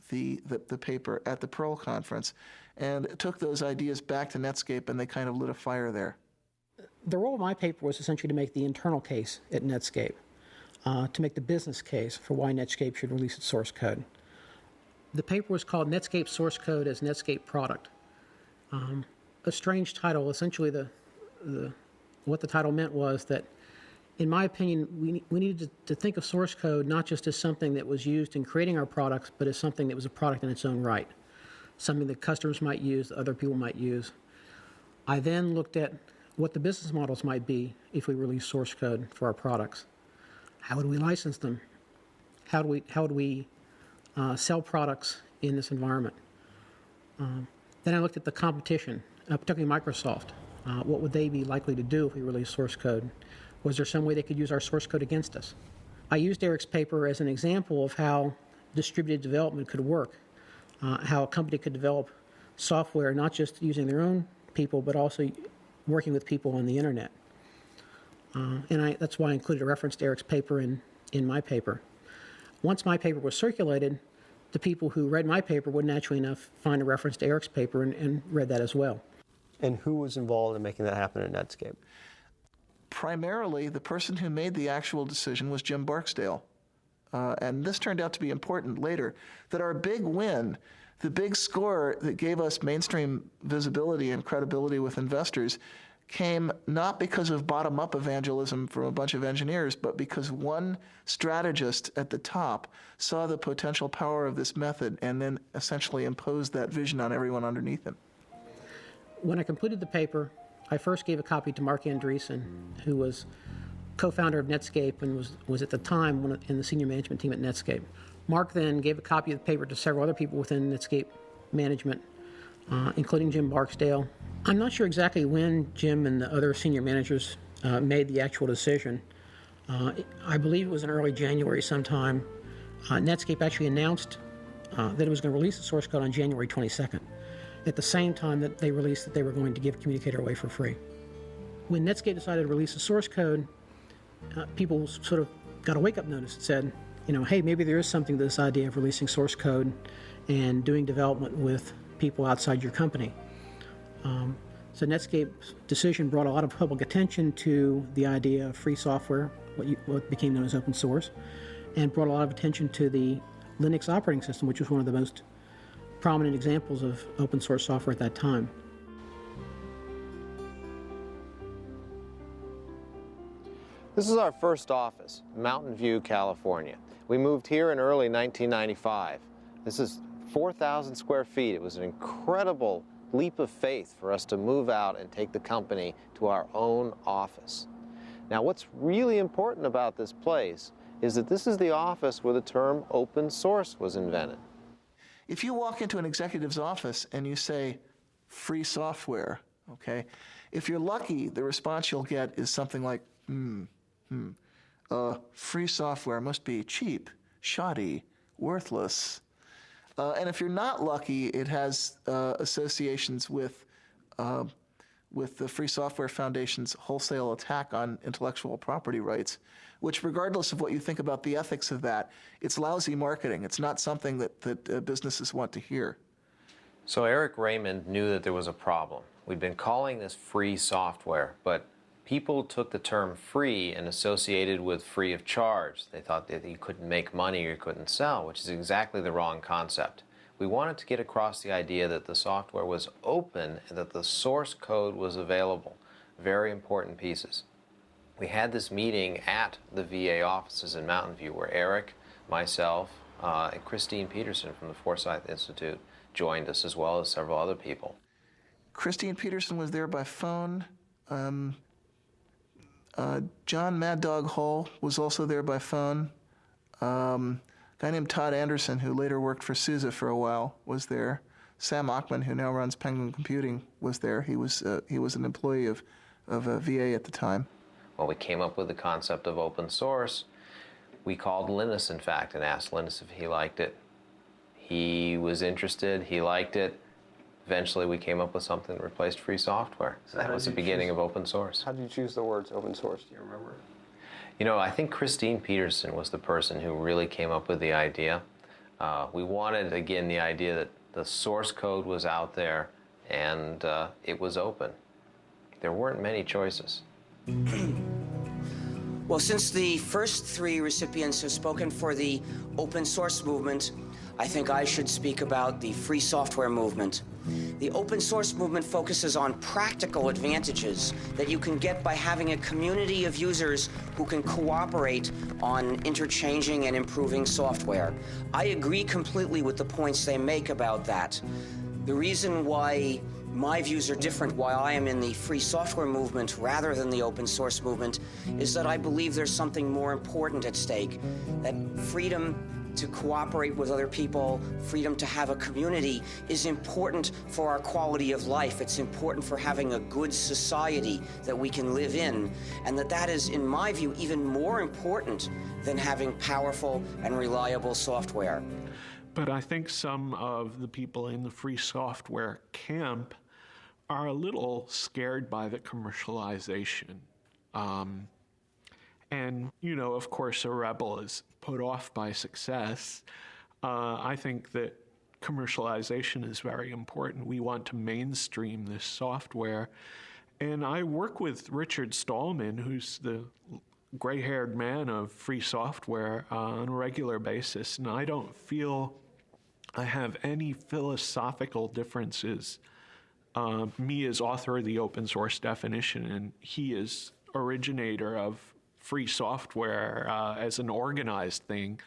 the paper at the Perl conference and took those ideas back to Netscape, and they kind of lit a fire there. The role of my paper was essentially to make the internal case at Netscape, to make the business case for why Netscape should release its source code. The paper was called Netscape Source Code as Netscape Product. A strange title. Essentially, what the title meant was that, in my opinion, we needed to think of source code not just as something that was used in creating our products, but as something that was a product in its own right, something that customers might use, other people might use. I then looked at what the business models might be if we release source code for our products. How would we license them? How would we sell products in this environment? Then I looked at the competition, particularly Microsoft. What would they be likely to do if we release source code? Was there some way they could use our source code against us? I used Eric's paper as an example of how distributed development could work, how a company could develop software not just using their own people, but also working with people on the internet. That's why I included a reference to Eric's paper in my paper. Once my paper was circulated, the people who read my paper would naturally enough find a reference to Eric's paper and read that as well. And who was involved in making that happen at Netscape? Primarily, the person who made the actual decision was Jim Barksdale. And this turned out to be important later, that our big win, the big score that gave us mainstream visibility and credibility with investors, came not because of bottom-up evangelism from a bunch of engineers, but because one strategist at the top saw the potential power of this method and then essentially imposed that vision on everyone underneath him. When I completed the paper, I first gave a copy to Mark Andreessen, who was co-founder of Netscape and was at the time in the senior management team at Netscape. Mark then gave a copy of the paper to several other people within Netscape management, including Jim Barksdale. I'm not sure exactly when Jim and the other senior managers made the actual decision. I believe it was in early January sometime. Netscape actually announced that it was going to release the source code on January 22nd, at the same time that they released that they were going to give Communicator away for free. When Netscape decided to release the source code, people sort of got a wake-up notice that said, hey, maybe there is something to this idea of releasing source code and doing development with people outside your company. So Netscape's decision brought a lot of public attention to the idea of free software, what became known as open source, and brought a lot of attention to the Linux operating system, which was one of the most prominent examples of open source software at that time. This is our first office, Mountain View, California. We moved here in early 1995. This is 4,000 square feet. It was an incredible leap of faith for us to move out and take the company to our own office. Now, what's really important about this place is that this is the office where the term open source was invented. If you walk into an executive's office and you say, free software, okay, if you're lucky, the response you'll get is something like, free software must be cheap, shoddy, worthless. And if you're not lucky, it has associations with the Free Software Foundation's wholesale attack on intellectual property rights, which, regardless of what you think about the ethics of that, it's lousy marketing. It's not something that businesses want to hear. So Eric Raymond knew that there was a problem. We'd been calling this free software, but people took the term free and associated with free of charge. They thought that you couldn't make money or you couldn't sell, which is exactly the wrong concept. We wanted to get across the idea that the software was open and that the source code was available. Very important pieces. We had this meeting at the VA offices in Mountain View where Eric, myself, and Christine Peterson from the Forsyth Institute joined us, as well as several other people. Christine Peterson was there by phone. John Mad Dog Hall was also there by phone. A guy named Todd Anderson, who later worked for SUSE for a while, was there. Sam Achman, who now runs Penguin Computing, was there. He was an employee of VA at the time. Well, we came up with the concept of open source. We called Linus, in fact, and asked Linus if he liked it. He was interested. He liked it. Eventually, we came up with something that replaced free software. So that was the beginning of open source. How did you choose the words open source? Do you remember? I think Christine Peterson was the person who really came up with the idea. We wanted, again, the idea that the source code was out there and it was open. There weren't many choices. Well, since the first three recipients have spoken for the open source movement, I think I should speak about the free software movement. The open source movement focuses on practical advantages that you can get by having a community of users who can cooperate on interchanging and improving software. I agree completely with the points they make about that. The reason why my views are different, why I am in the free software movement rather than the open source movement, is that I believe there's something more important at stake, that freedom to cooperate with other people, freedom to have a community is important for our quality of life. It's important for having a good society that we can live in, and that is, in my view, even more important than having powerful and reliable software. But I think some of the people in the free software camp are a little scared by the commercialization. And, of course, a rebel is put off by success. I think that commercialization is very important. We want to mainstream this software. And I work with Richard Stallman, who's the gray-haired man of free software, on a regular basis. And I don't feel I have any philosophical differences. Me as author of the open source definition, and he is originator of free software as an organized thing,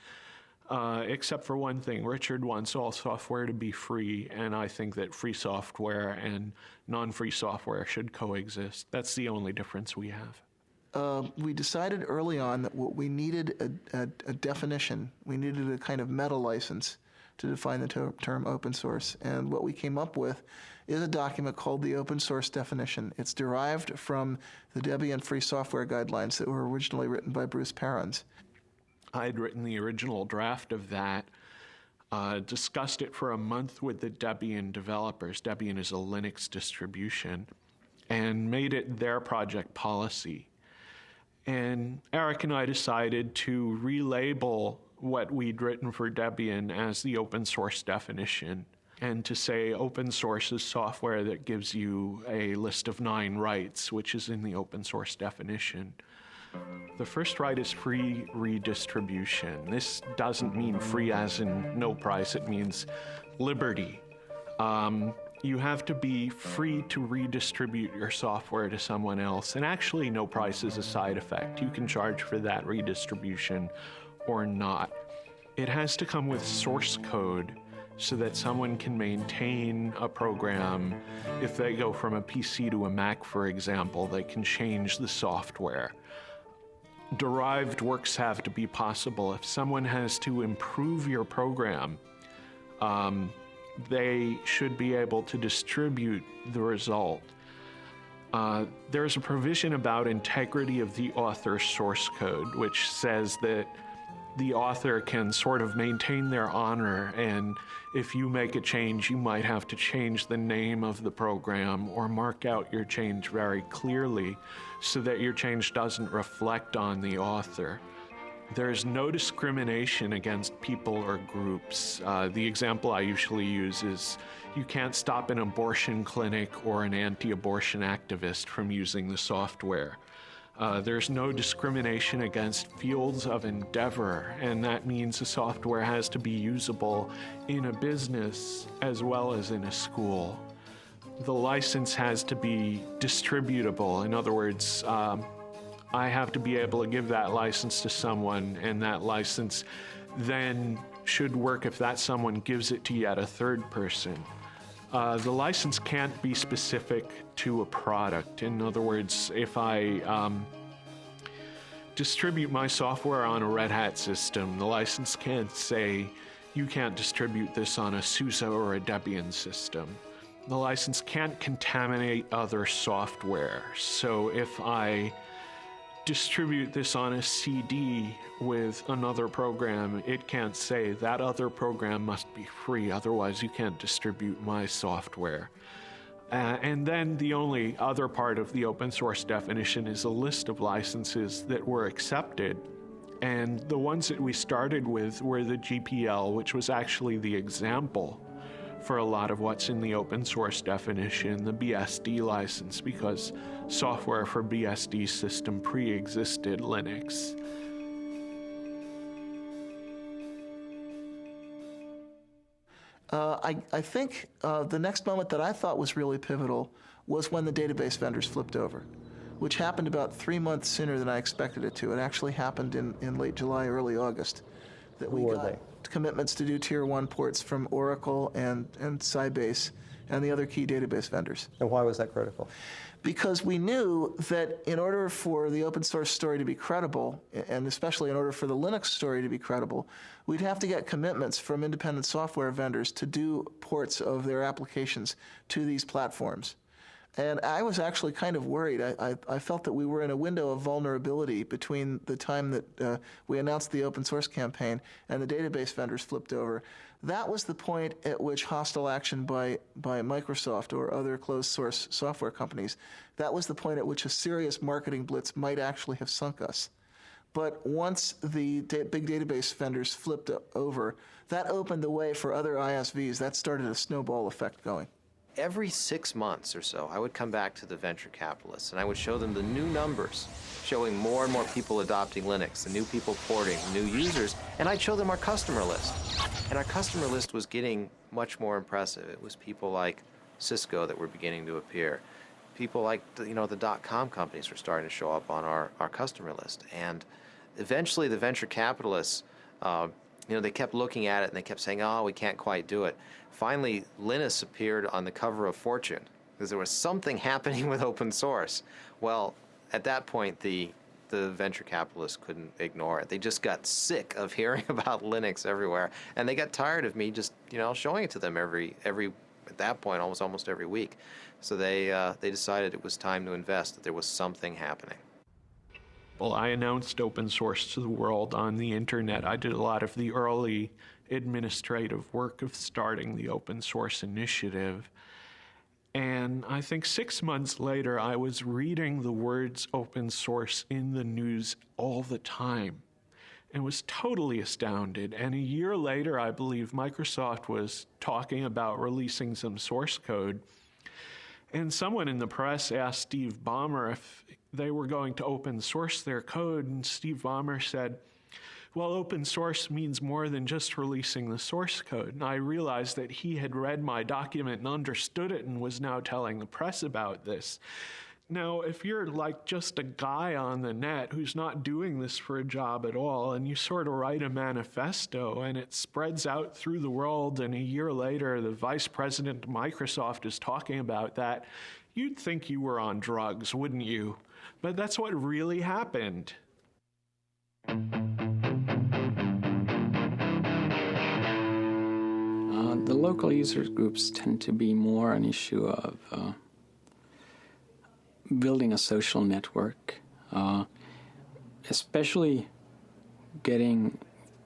except for one thing. Richard wants all software to be free, and I think that free software and non-free software should coexist. That's the only difference we have. we decided early on that what we needed a definition. We needed a kind of meta license to define the term open source. And what we came up with is a document called the Open Source Definition. It's derived from the Debian Free Software Guidelines that were originally written by Bruce Perens. I'd written the original draft of that, discussed it for a month with the Debian developers. Debian is a Linux distribution, and made it their project policy. And Eric and I decided to relabel what we'd written for Debian as the open source definition, and to say open source is software that gives you a list of 9 rights, which is in the open source definition. The first right is free redistribution. This doesn't mean free as in no price, it means liberty. You have to be free to redistribute your software to someone else, and actually no price is a side effect. You can charge for that redistribution or not. It has to come with source code so that someone can maintain a program. If they go from a PC to a Mac, for example, they can change the software. Derived works have to be possible. If someone has to improve your program, they should be able to distribute the result. There's a provision about integrity of the author's source code, which says that the author can sort of maintain their honor, and if you make a change, you might have to change the name of the program or mark out your change very clearly so that your change doesn't reflect on the author. There's no discrimination against people or groups. The example I usually use is you can't stop an abortion clinic or an anti-abortion activist from using the software. There's no discrimination against fields of endeavor, and that means the software has to be usable in a business as well as in a school. The license has to be distributable. In other words, I have to be able to give that license to someone, and that license then should work if that someone gives it to yet a third person. The license can't be specific to a product. In other words, if I distribute my software on a Red Hat system, the license can't say, you can't distribute this on a SUSE or a Debian system. The license can't contaminate other software. So if I distribute this on a CD with another program, it can't say that other program must be free, otherwise you can't distribute my software. And then the only other part of the open source definition is a list of licenses that were accepted. And the ones that we started with were the GPL, which was actually the example for a lot of what's in the open source definition, the BSD license, because software for BSD system pre-existed Linux. I think the next moment that I thought was really pivotal was when the database vendors flipped over, which happened about 3 months sooner than I expected it to. It actually happened in late July, early August. That we got commitments to do Tier 1 ports from Oracle and Sybase and the other key database vendors. And why was that critical? Because we knew that in order for the open source story to be credible, and especially in order for the Linux story to be credible, we'd have to get commitments from independent software vendors to do ports of their applications to these platforms. And I was actually kind of worried. I felt that we were in a window of vulnerability between the time that we announced the open source campaign and the database vendors flipped over. That was the point at which hostile action by Microsoft or other closed source software companies, that was the point at which a serious marketing blitz might actually have sunk us. But once the big database vendors flipped over, that opened the way for other ISVs. That started a snowball effect going. Every 6 months or so, I would come back to the venture capitalists and I would show them the new numbers, showing more and more people adopting Linux, the new people porting, new users, and I'd show them our customer list. And our customer list was getting much more impressive. It was people like Cisco that were beginning to appear. People like the .com companies were starting to show up on our customer list. And eventually the venture capitalists, they kept looking at it and they kept saying, oh, we can't quite do it. Finally, Linus appeared on the cover of Fortune because there was something happening with open source. Well, at that point, the venture capitalists couldn't ignore it. They just got sick of hearing about Linux everywhere, and they got tired of me just showing it to them every at that point almost every week. So they decided it was time to invest, that there was something happening. Well, I announced open source to the world on the internet. I did a lot of the early administrative work of starting the open source initiative. And I think 6 months later, I was reading the words open source in the news all the time and was totally astounded. And a year later, I believe Microsoft was talking about releasing some source code. And someone in the press asked Steve Ballmer if they were going to open source their code, and Steve Ballmer said, well, open source means more than just releasing the source code. And I realized that he had read my document and understood it and was now telling the press about this. Now, if you're like just a guy on the net who's not doing this for a job at all, and you sort of write a manifesto and it spreads out through the world, and a year later the vice president of Microsoft is talking about that, you'd think you were on drugs, wouldn't you? But that's what really happened. The local user groups tend to be more an issue of building a social network, especially getting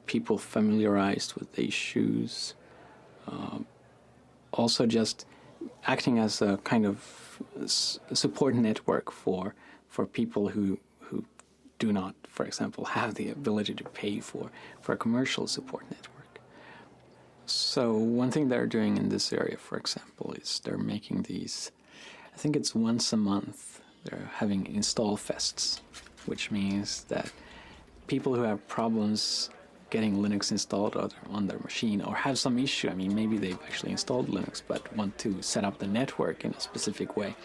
people familiarized with the issues, also just acting as a kind of support network for people who do not, for example, have the ability to pay for a commercial support network. So one thing they're doing in this area, for example, is they're making these, I think it's once a month, they're having install fests, which means that people who have problems getting Linux installed on their machine or have some issue, I mean, maybe they've actually installed Linux but want to set up the network in a specific way,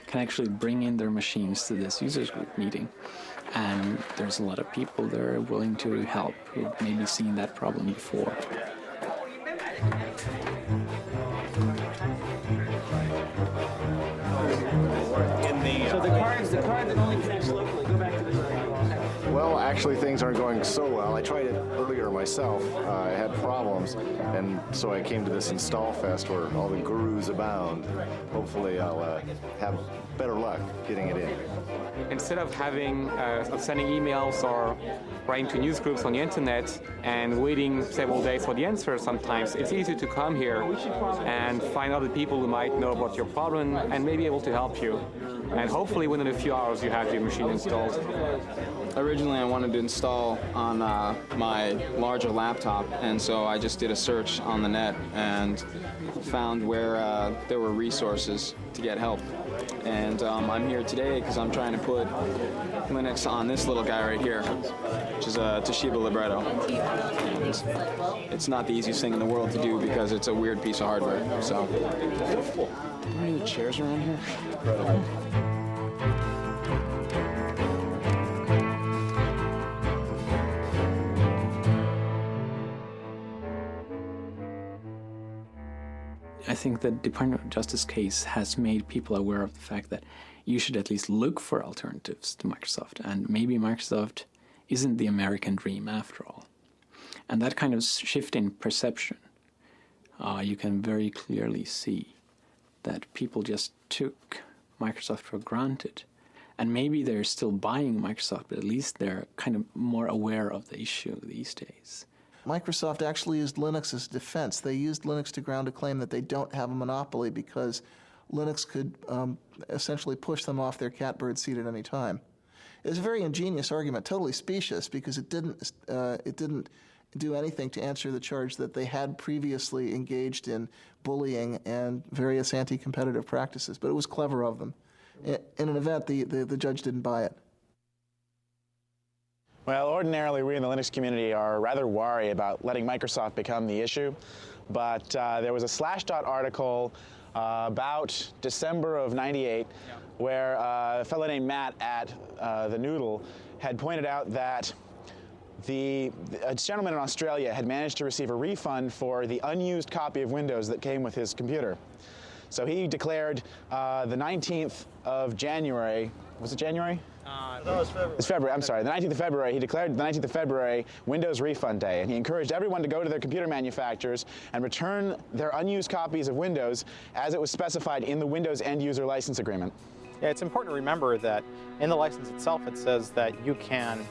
can actually bring in their machines to this users group meeting. And there's a lot of people that are willing to help who've maybe seen that problem before. So the card that only connects locally, go back to this. Well, actually, things aren't going so well. I tried it earlier myself. I had problems, and so I came to this Install Fest where all the gurus abound. Hopefully, I'll have better luck getting it in. Instead of sending emails or writing to news groups on the internet and waiting several days for the answer sometimes, it's easy to come here and find other people who might know about your problem and may be able to help you. And hopefully within a few hours you have your machine installed. Originally I wanted to install on my larger laptop, and so I just did a search on the net and found where there were resources to get help. And I'm here today because I'm trying to put Linux on this little guy right here, which is a Toshiba Libretto. And it's not the easiest thing in the world to do because it's a weird piece of hardware. So, are there any chairs around here? I think the Department of Justice case has made people aware of the fact that you should at least look for alternatives to Microsoft, and maybe Microsoft isn't the American dream after all. And that kind of shift in perception, you can very clearly see that people just took Microsoft for granted. And maybe they're still buying Microsoft, but at least they're kind of more aware of the issue these days. Microsoft actually used Linux as defense. They used Linux to ground a claim that they don't have a monopoly because Linux could essentially push them off their catbird seat at any time. It was a very ingenious argument, totally specious, because it didn't do anything to answer the charge that they had previously engaged in bullying and various anti-competitive practices. But it was clever of them. In an event, the judge didn't buy it. Well, ordinarily, we in the Linux community are rather wary about letting Microsoft become the issue, but there was a Slashdot article about December of '98 where a fellow named Matt at the Noodle had pointed out that a gentleman in Australia had managed to receive a refund for the unused copy of Windows that came with his computer. So he declared the 19th of January, was it January? It's February, I'm sorry, the 19th of February, he declared the 19th of February Windows Refund Day, and he encouraged everyone to go to their computer manufacturers and return their unused copies of Windows as it was specified in the Windows End User License Agreement. Yeah, it's important to remember that in the license itself it says that you can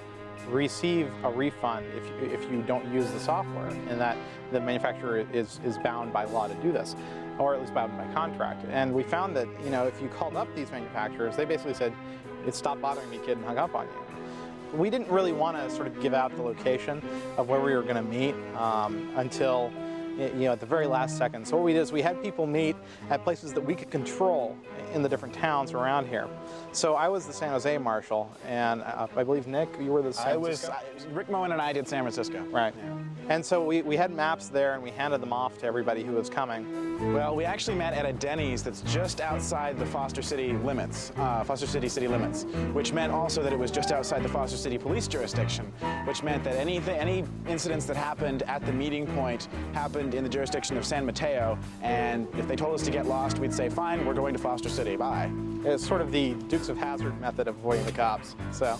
receive a refund if you don't use the software, and that the manufacturer is bound by law to do this, or at least bound by contract. And we found that, you know, if you called up these manufacturers, they basically said, "It stopped bothering me, kid," and hung up on you. We didn't really want to sort of give out the location of where we were going to meet until, you know, at the very last second. So what we did is we had people meet at places that we could control in the different towns around here. So I was the San Jose marshal, and I believe, Nick, you were the San Francisco? Rick Moen and I did San Francisco. Right. Yeah. And so we had maps there, and we handed them off to everybody who was coming. Well, we actually met at a Denny's that's just outside the Foster City limits, Foster City city limits, which meant also that it was just outside the Foster City police jurisdiction, which meant that any incidents that happened at the meeting point happened in the jurisdiction of San Mateo, and if they told us to get lost, we'd say, fine, we're going to Foster City, bye. It's sort of the Dukes of Hazzard method of avoiding the cops, so.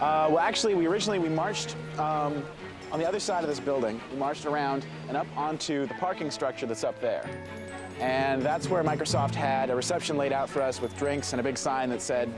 Well, actually, we marched on the other side of this building. We marched around and up onto the parking structure that's up there. And that's where Microsoft had a reception laid out for us with drinks and a big sign that said,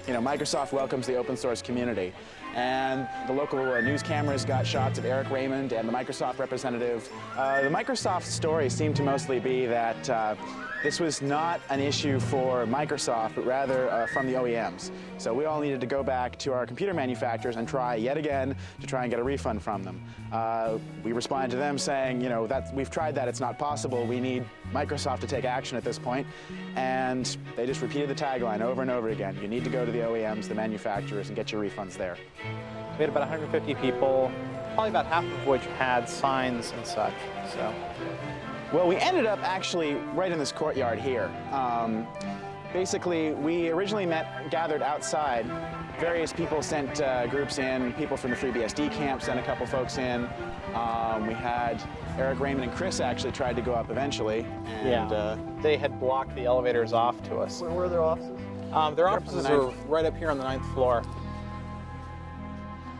you know, Microsoft welcomes the open source community. And the local news cameras got shots of Eric Raymond and the Microsoft representative. The Microsoft story seemed to mostly be that this was not an issue for Microsoft, but rather from the OEMs. So we all needed to go back to our computer manufacturers and try yet again to try and get a refund from them. We responded to them saying, you know, we've tried that, it's not possible. We need Microsoft to take action at this point. And they just repeated the tagline over and over again. You need to go to the OEMs, the manufacturers, and get your refunds there. We had about 150 people, probably about half of which had signs and such, so. Well, we ended up actually right in this courtyard here. Basically, we originally gathered outside. Various people sent groups in. People from the FreeBSD camp sent a couple folks in. We had Eric Raymond and Chris actually tried to go up eventually. And, they had blocked the elevators off to us. Where were their offices? Their offices are right up here on the 9th floor.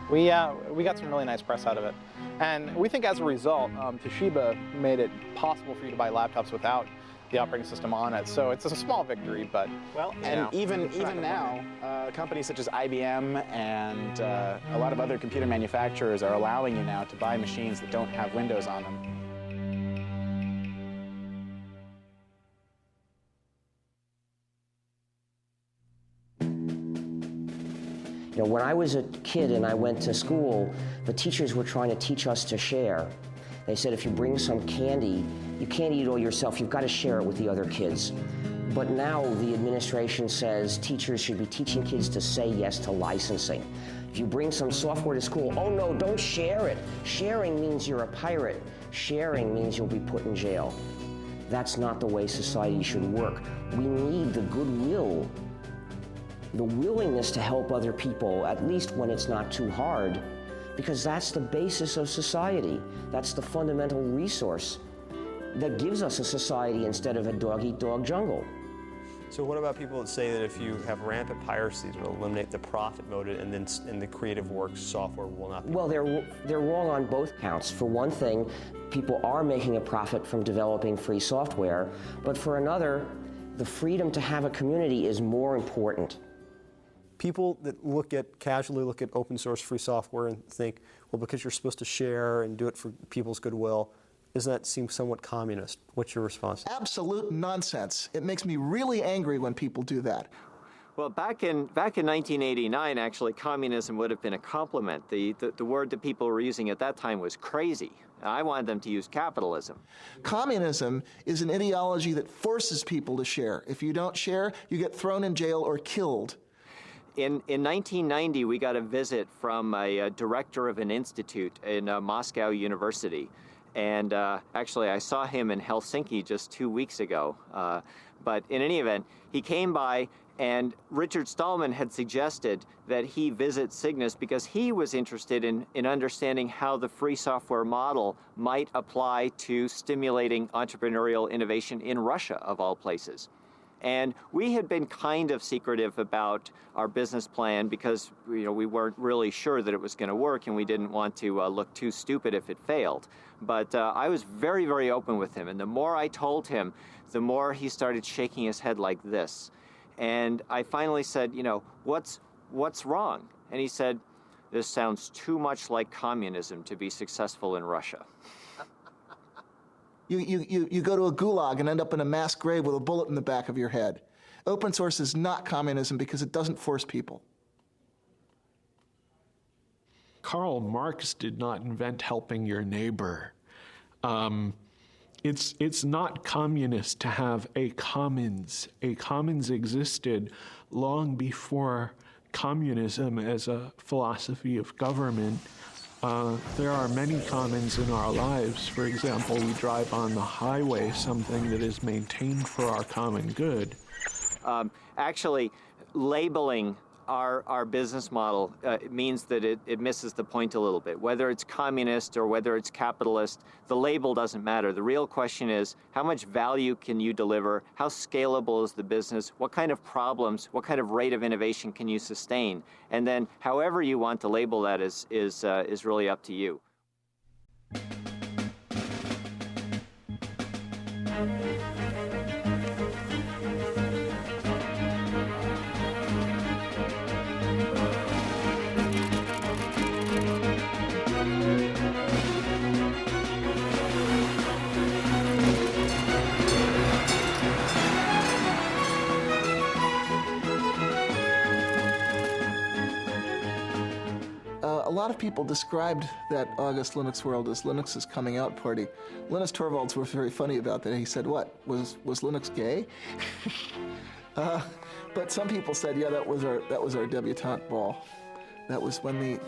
We got some really nice press out of it. And we think as a result, Toshiba made it possible for you to buy laptops without the operating system on it. So it's a small victory, but well, and even now, companies such as IBM and a lot of other computer manufacturers are allowing you now to buy machines that don't have Windows on them. You know, when I was a kid and I went to school, the teachers were trying to teach us to share. They said if you bring some candy, you can't eat it all yourself, you've got to share it with the other kids. But now the administration says teachers should be teaching kids to say yes to licensing. If you bring some software to school, oh no, don't share it. Sharing means you're a pirate. Sharing means you'll be put in jail. That's not the way society should work. We need the goodwill, the willingness to help other people, at least when it's not too hard, because that's the basis of society. That's the fundamental resource that gives us a society instead of a dog-eat-dog jungle. So what about people that say that if you have rampant piracy, it will eliminate the profit motive, and then in the creative works software will not be? Well, they're wrong on both counts. For one thing, people are making a profit from developing free software, but for another, the freedom to have a community is more important. People that casually look at open source free software and think, well, because you're supposed to share and do it for people's goodwill, doesn't that seem somewhat communist? What's your response? Absolute nonsense. It makes me really angry when people do that. Well, back in 1989, actually, communism would have been a compliment. The word that people were using at that time was crazy. I wanted them to use capitalism. Communism is an ideology that forces people to share. If you don't share, you get thrown in jail or killed. In 1990, we got a visit from a director of an institute in Moscow University. And actually, I saw him in Helsinki just 2 weeks ago. But in any event, he came by, and Richard Stallman had suggested that he visit Cygnus because he was interested in understanding how the free software model might apply to stimulating entrepreneurial innovation in Russia, of all places. And we had been kind of secretive about our business plan because we weren't really sure that it was going to work, and we didn't want to look too stupid if it failed. But I was very, very open with him, and the more I told him, the more he started shaking his head like this. And I finally said, what's wrong? And he said, this sounds too much like communism to be successful in Russia. You go to a gulag and end up in a mass grave with a bullet in the back of your head. Open source is not communism because it doesn't force people. Karl Marx did not invent helping your neighbor. It's not communist to have a commons. A commons existed long before communism as a philosophy of government. There are many commons in our lives. For example, we drive on the highway, something that is maintained for our common good. Actually, labeling our business model means that it misses the point a little bit. Whether it's communist or whether it's capitalist, the label doesn't matter. The real question is, how much value can you deliver? How scalable is the business? What kind of problems, what kind of rate of innovation can you sustain? And then however you want to label that is really up to you. A lot of people described that August Linux World as Linux's coming out party. Linus Torvalds was very funny about that. He said, what, was Linux gay? But some people said, yeah, that was our debutante ball. That was when the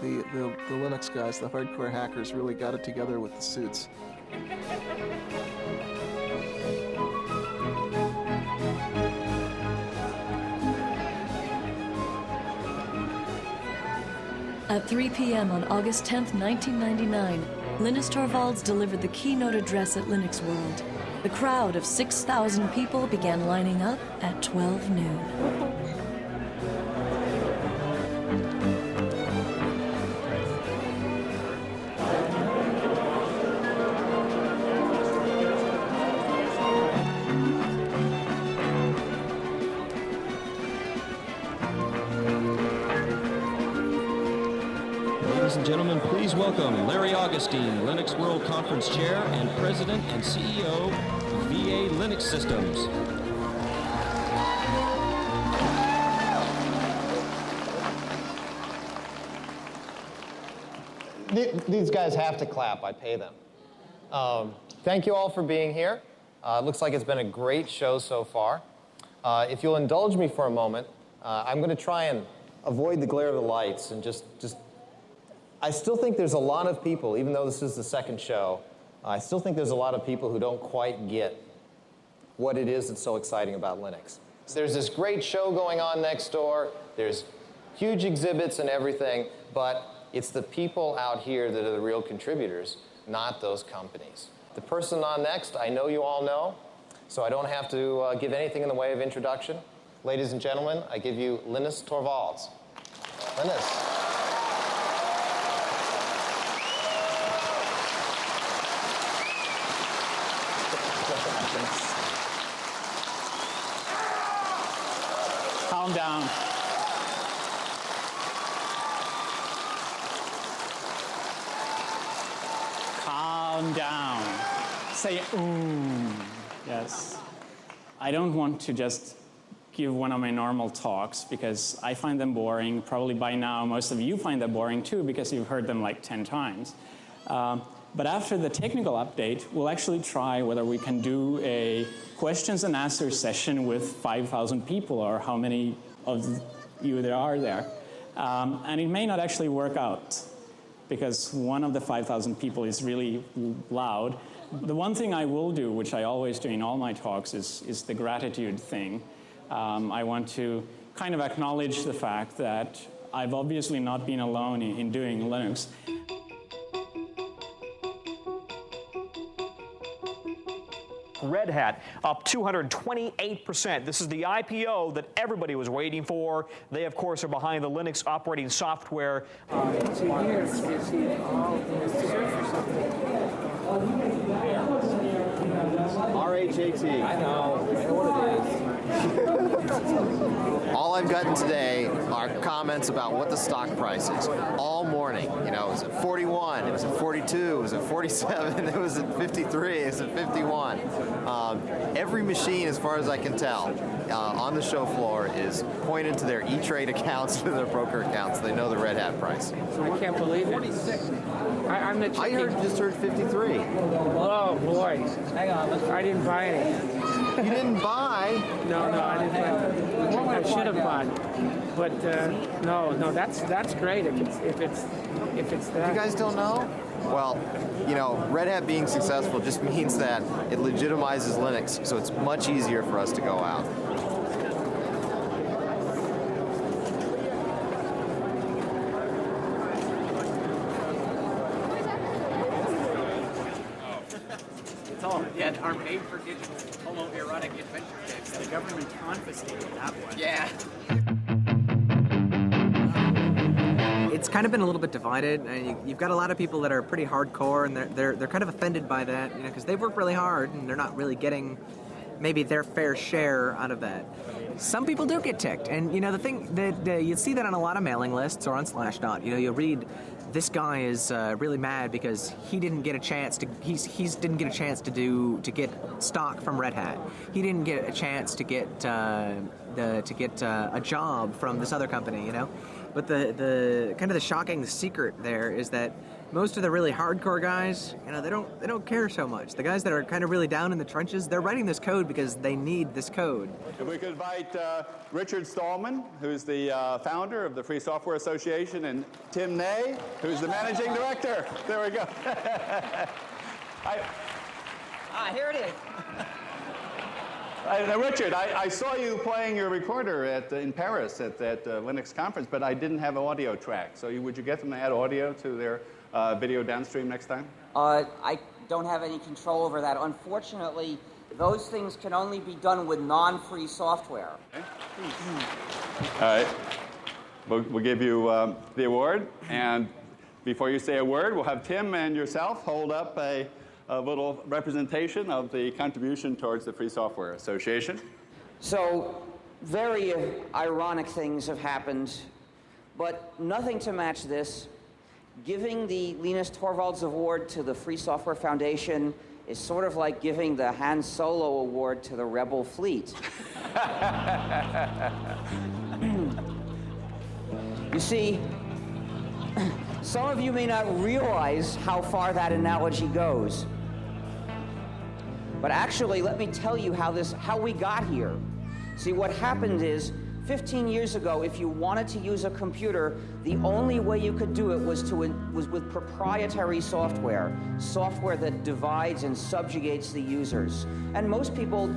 Linux guys, the hardcore hackers, really got it together with the suits. At 3 p.m. on August 10th, 1999, Linus Torvalds delivered the keynote address at Linux World. The crowd of 6,000 people began lining up at 12 noon. Ladies and gentlemen, please welcome Larry Augustine, Linux World Conference Chair and President and CEO, VA Linux Systems. These guys have to clap. I pay them. Thank you all for being here. It looks like it's been a great show so far. If you'll indulge me for a moment, I'm going to try and avoid the glare of the lights and just I still think there's a lot of people, even though this is the second show, I still think there's a lot of people who don't quite get what it is that's so exciting about Linux. There's this great show going on next door, there's huge exhibits and everything, but it's the people out here that are the real contributors, not those companies. The person on next, I know you all know, so I don't have to give anything in the way of introduction. Ladies and gentlemen, I give you Linus Torvalds. Linus. Calm down. Calm down. Say, yes. I don't want to just give one of my normal talks because I find them boring. Probably by now, most of you find them boring too because you've heard them like 10 times. But after the technical update, we'll actually try whether we can do a questions and answers session with 5,000 people or how many of you there are there. And it may not actually work out because one of the 5,000 people is really loud. The one thing I will do, which I always do in all my talks, is the gratitude thing. I want to kind of acknowledge the fact that I've obviously not been alone in doing Linux. Red Hat, up 228%. This is the IPO that everybody was waiting for. They, of course, are behind the Linux operating software. RHAT. I know what it is. All I've gotten today are comments about what the stock price is. All morning. You know, it was at 41, it was at 42, it was at 47, it was at 53, it was at 51. Every machine, as far as I can tell, on the show floor is pointed to their E-Trade accounts, to their broker accounts. They know the Red Hat price. I can't believe it. I just heard 53. Oh boy! Hang on, I didn't buy any. You didn't buy? No, I didn't buy. I should have bought, but no. That's great if it's that. You guys don't know? Well, you know, Red Hat being successful just means that it legitimizes Linux, so it's much easier for us to go out. Yeah, our made-for-digital homoerotic adventure kits. The government confiscated that one. Yeah. It's kind of been a little bit divided, and you've got a lot of people that are pretty hardcore, and they're kind of offended by that, you know, because they've worked really hard and they're not really getting maybe their fair share out of that. Some people do get ticked, and you know the thing that you see that on a lot of mailing lists or on Slashdot. You know, you'll read, this guy is really mad because he didn't get a chance to didn't get a chance to get stock from Red Hat. He didn't get a chance to get a job from this other company, you know. But the kind of the shocking secret there is that most of the really hardcore guys, you know, they don't care so much. The guys that are kind of really down in the trenches, they're writing this code because they need this code. If we could invite Richard Stallman, who's the founder of the Free Software Association, and Tim Ney, who's the managing director. There we go. Here it is. Now, Richard, I saw you playing your recorder in Paris at that Linux conference, but I didn't have an audio track. So would you get them to add audio to their video downstream next time? I don't have any control over that. Unfortunately, those things can only be done with non-free software. Okay. All right. We'll give you the award. And before you say a word, we'll have Tim and yourself hold up a little representation of the contribution towards the Free Software Association. So, very ironic things have happened, but nothing to match this. Giving the Linus Torvalds Award to the Free Software Foundation is sort of like giving the Han Solo Award to the Rebel Fleet. You see, some of you may not realize how far that analogy goes. But actually, let me tell you how we got here. See, what happened is, 15 years ago, if you wanted to use a computer, the only way you could do it was with proprietary software that divides and subjugates the users. And most people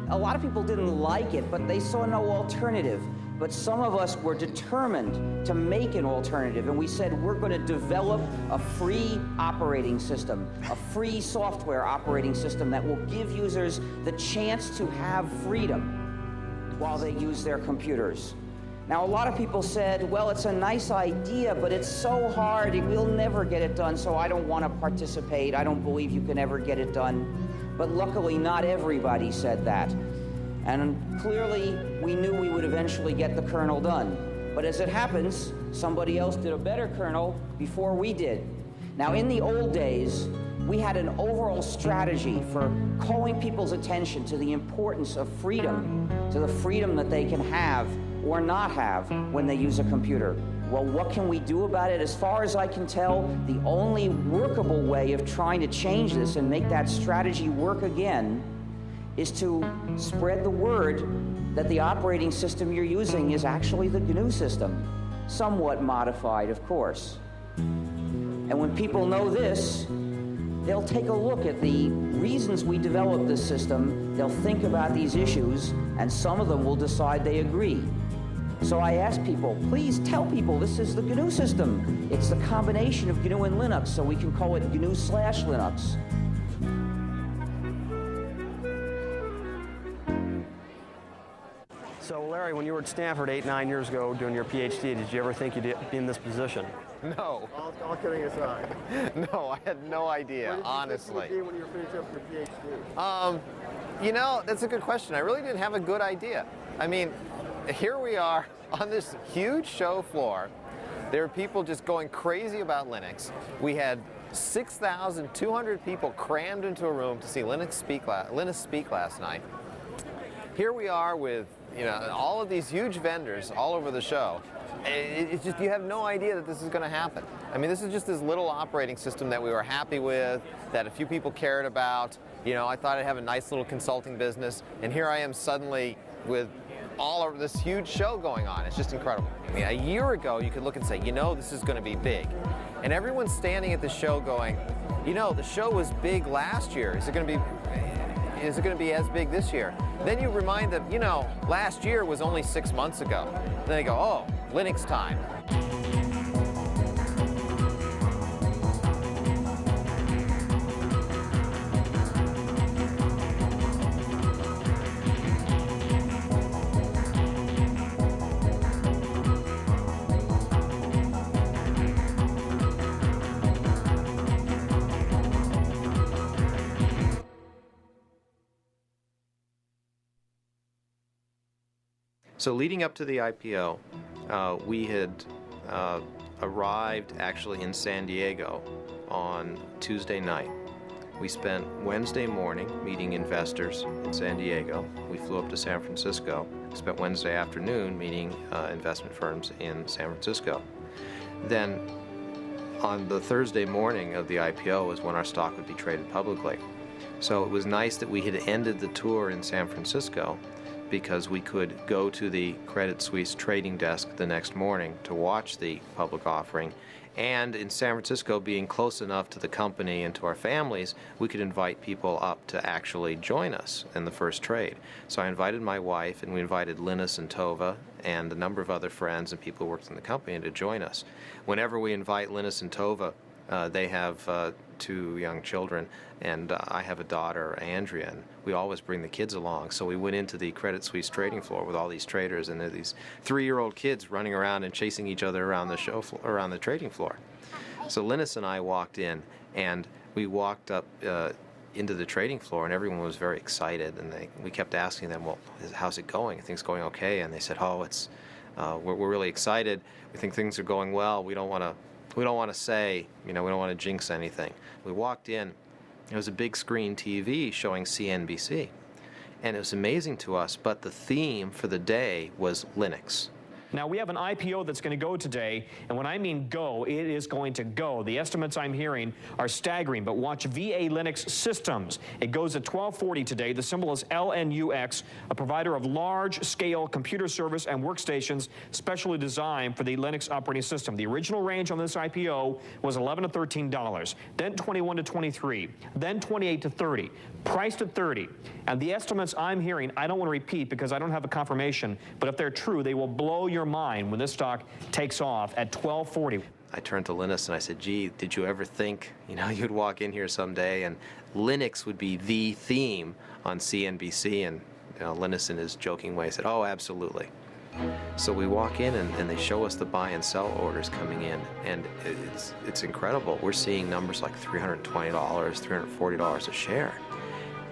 a lot of people didn't like it, but they saw no alternative. But some of us were determined to make an alternative, and we said we're going to develop a free operating system, a free software operating system that will give users the chance to have freedom while they use their computers. Now, a lot of people said, well, it's a nice idea, but it's so hard, we'll never get it done, so I don't want to participate. I don't believe you can ever get it done. But luckily, not everybody said that. And clearly, we knew we would eventually get the kernel done. But as it happens, somebody else did a better kernel before we did. Now, in the old days, we had an overall strategy for calling people's attention to the importance of freedom, to the freedom that they can have or not have when they use a computer. Well, what can we do about it? As far as I can tell, the only workable way of trying to change this and make that strategy work again is to spread the word that the operating system you're using is actually the GNU system, somewhat modified, of course. And when people know this, they'll take a look at the reasons we developed this system, they'll think about these issues, and some of them will decide they agree. So I ask people, please tell people this is the GNU system. It's the combination of GNU and Linux, so we can call it GNU/Linux. So, Larry, when you were at Stanford 8-9 years ago doing your PhD, did you ever think you'd be in this position? No. All kidding aside. No, I had no idea, What did honestly. you think you would be when you were finishing up your PhD? You know, that's a good question. I really didn't have a good idea. I mean, here we are on this huge show floor. There are people just going crazy about Linux. We had 6,200 people crammed into a room to see Linus speak last night. Here we are with, you know, all of these huge vendors all over the show. It's just, you have no idea that this is going to happen. I mean, this is just this little operating system that we were happy with, that a few people cared about. You know, I thought I'd have a nice little consulting business, and here I am suddenly with all of this huge show going on. It's just incredible. I mean, a year ago, you could look and say, you know, this is going to be big. And everyone's standing at the show going, you know, the show was big last year. Is it going to be as big this year? Then you remind them, you know, last year was only 6 months ago. Then they go, oh, Linux time. So leading up to the IPO, we had arrived actually in San Diego on Tuesday night. We spent Wednesday morning meeting investors in San Diego. We flew up to San Francisco. Spent Wednesday afternoon meeting investment firms in San Francisco. Then on the Thursday morning of the IPO was when our stock would be traded publicly. So it was nice that we had ended the tour in San Francisco, because we could go to the Credit Suisse trading desk the next morning to watch the public offering. And in San Francisco, being close enough to the company and to our families, we could invite people up to actually join us in the first trade. So I invited my wife, and we invited Linus and Tova and a number of other friends and people who worked in the company to join us. Whenever we invite Linus and Tova, they have 2 young children, and I have a daughter, Andrea, and we always bring the kids along. So we went into the Credit Suisse trading floor with all these traders, and there are these 3-year-old kids running around and chasing each other around the around the trading floor. So Linus and I walked in, and we walked up into the trading floor, and everyone was very excited, and we kept asking them, well, how's it going? Are things going okay? And they said, oh, it's we're really excited. We think things are going well. We don't want to say, you know, we don't want to jinx anything. We walked in, there was a big screen TV showing CNBC, and it was amazing to us, but the theme for the day was Linux. Now, we have an IPO that's going to go today, and when I mean go, it is going to go. The estimates I'm hearing are staggering, but watch VA Linux Systems. It goes at 1240 today. The symbol is LNUX, a provider of large-scale computer service and workstations specially designed for the Linux operating system. The original range on this IPO was $11 to $13, then $21 to $23, then $28 to $30, priced at $30. And the estimates I'm hearing, I don't want to repeat because I don't have a confirmation, but if they're true, they will blow your mind when this stock takes off at 1240. I turned to Linus and I said, gee, did you ever think, you know, you'd walk in here someday and Linux would be the theme on CNBC? And you know, Linus, in his joking way, said, oh, absolutely. So we walk in and they show us the buy and sell orders coming in, and it's incredible. We're seeing numbers like $320, $340 a share.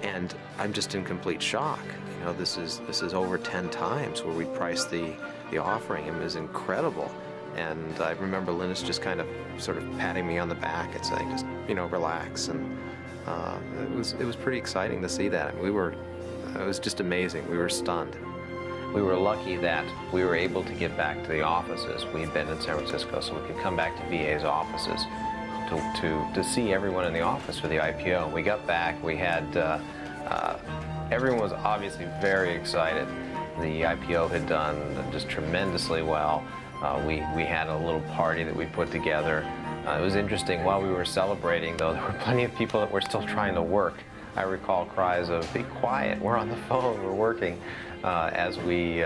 And I'm just in complete shock. You know, this is over 10 times where we priced the offering. It was incredible. And I remember Linus just kind of sort of patting me on the back and saying, just, you know, relax. And it was pretty exciting to see that. I mean, it was just amazing. We were stunned. We were lucky that we were able to get back to the offices. We had been in San Francisco, so we could come back to VA's offices to see everyone in the office for the IPO. We got back, we had, everyone was obviously very excited. The IPO had done just tremendously well. We had a little party that we put together. It was interesting, while we were celebrating, though, there were plenty of people that were still trying to work. I recall cries of, be quiet, we're on the phone, we're working, as we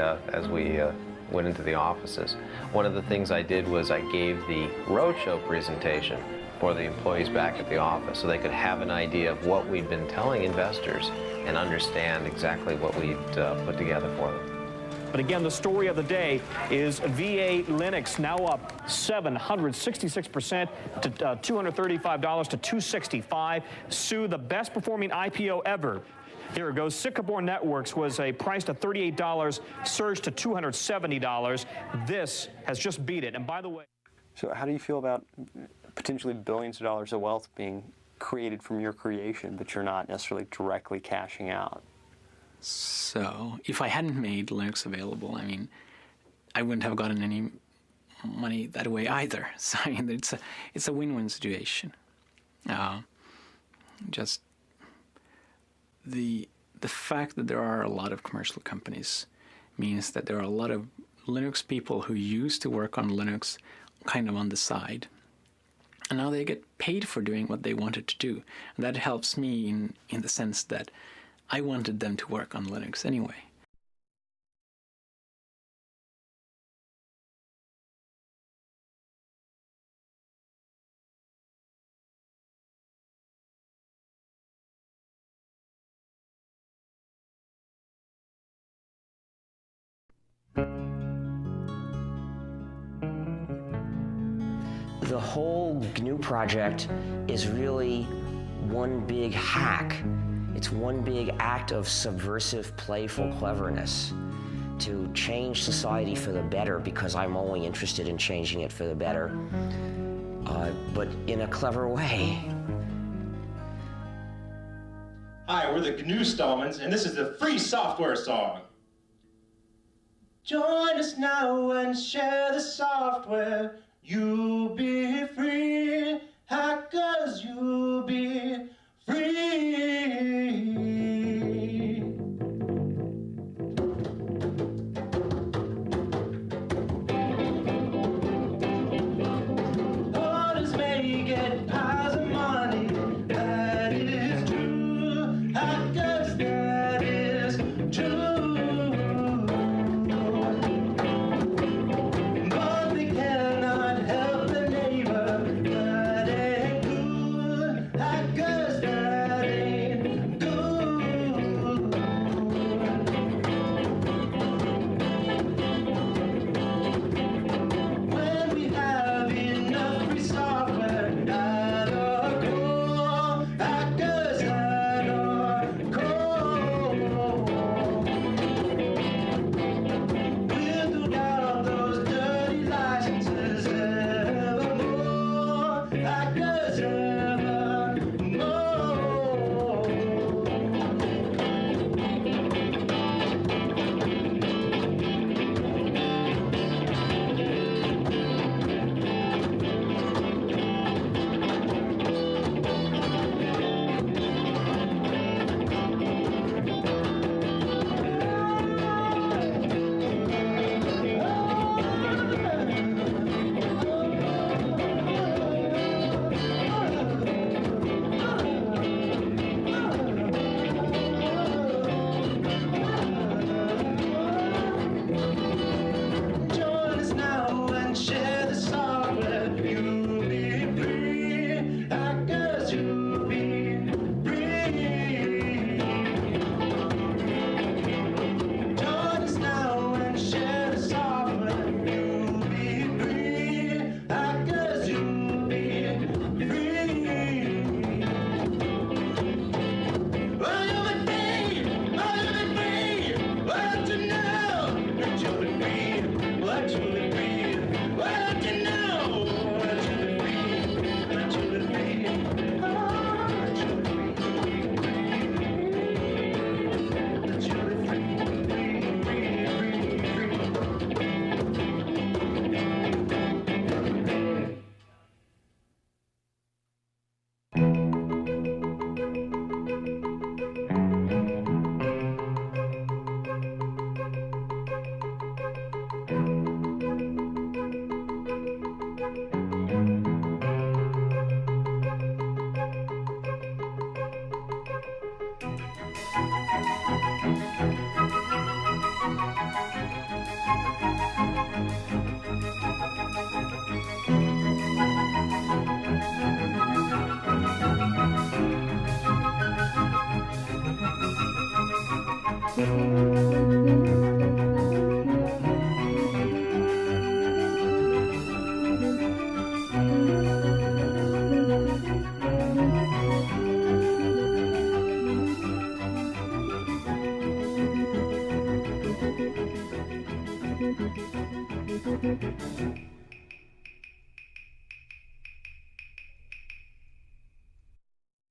went into the offices. One of the things I did was I gave the roadshow presentation for the employees back at the office so they could have an idea of what we'd been telling investors and understand exactly what we'd put together for them. But again, the story of the day is VA Linux now up 766% to $235 to $265. Sue, the best performing IPO ever. Here it goes. Sycamore Networks was priced at $38, surged to $270. This has just beat it. And by the way, so how do you feel about potentially billions of dollars of wealth being created from your creation, but you're not necessarily directly cashing out? So if I hadn't made Linux available, I mean, I wouldn't have gotten any money that way either. So I mean, it's a win-win situation. Just the fact that there are a lot of commercial companies means that there are a lot of Linux people who used to work on Linux kind of on the side. And now they get paid for doing what they wanted to do. And that helps me in the sense that I wanted them to work on Linux anyway. The whole GNU project is really one big hack. It's one big act of subversive, playful cleverness to change society for the better, because I'm only interested in changing it for the better, but in a clever way. Hi, we're the GNU Stallmans, and this is the free software song. Join us now and share the software. You'll be free, hackers, you'll be free. Others may get piles of money, that is true. Hackers, that is true. But they cannot help their neighbor, that ain't good. Hackers, that ain't good.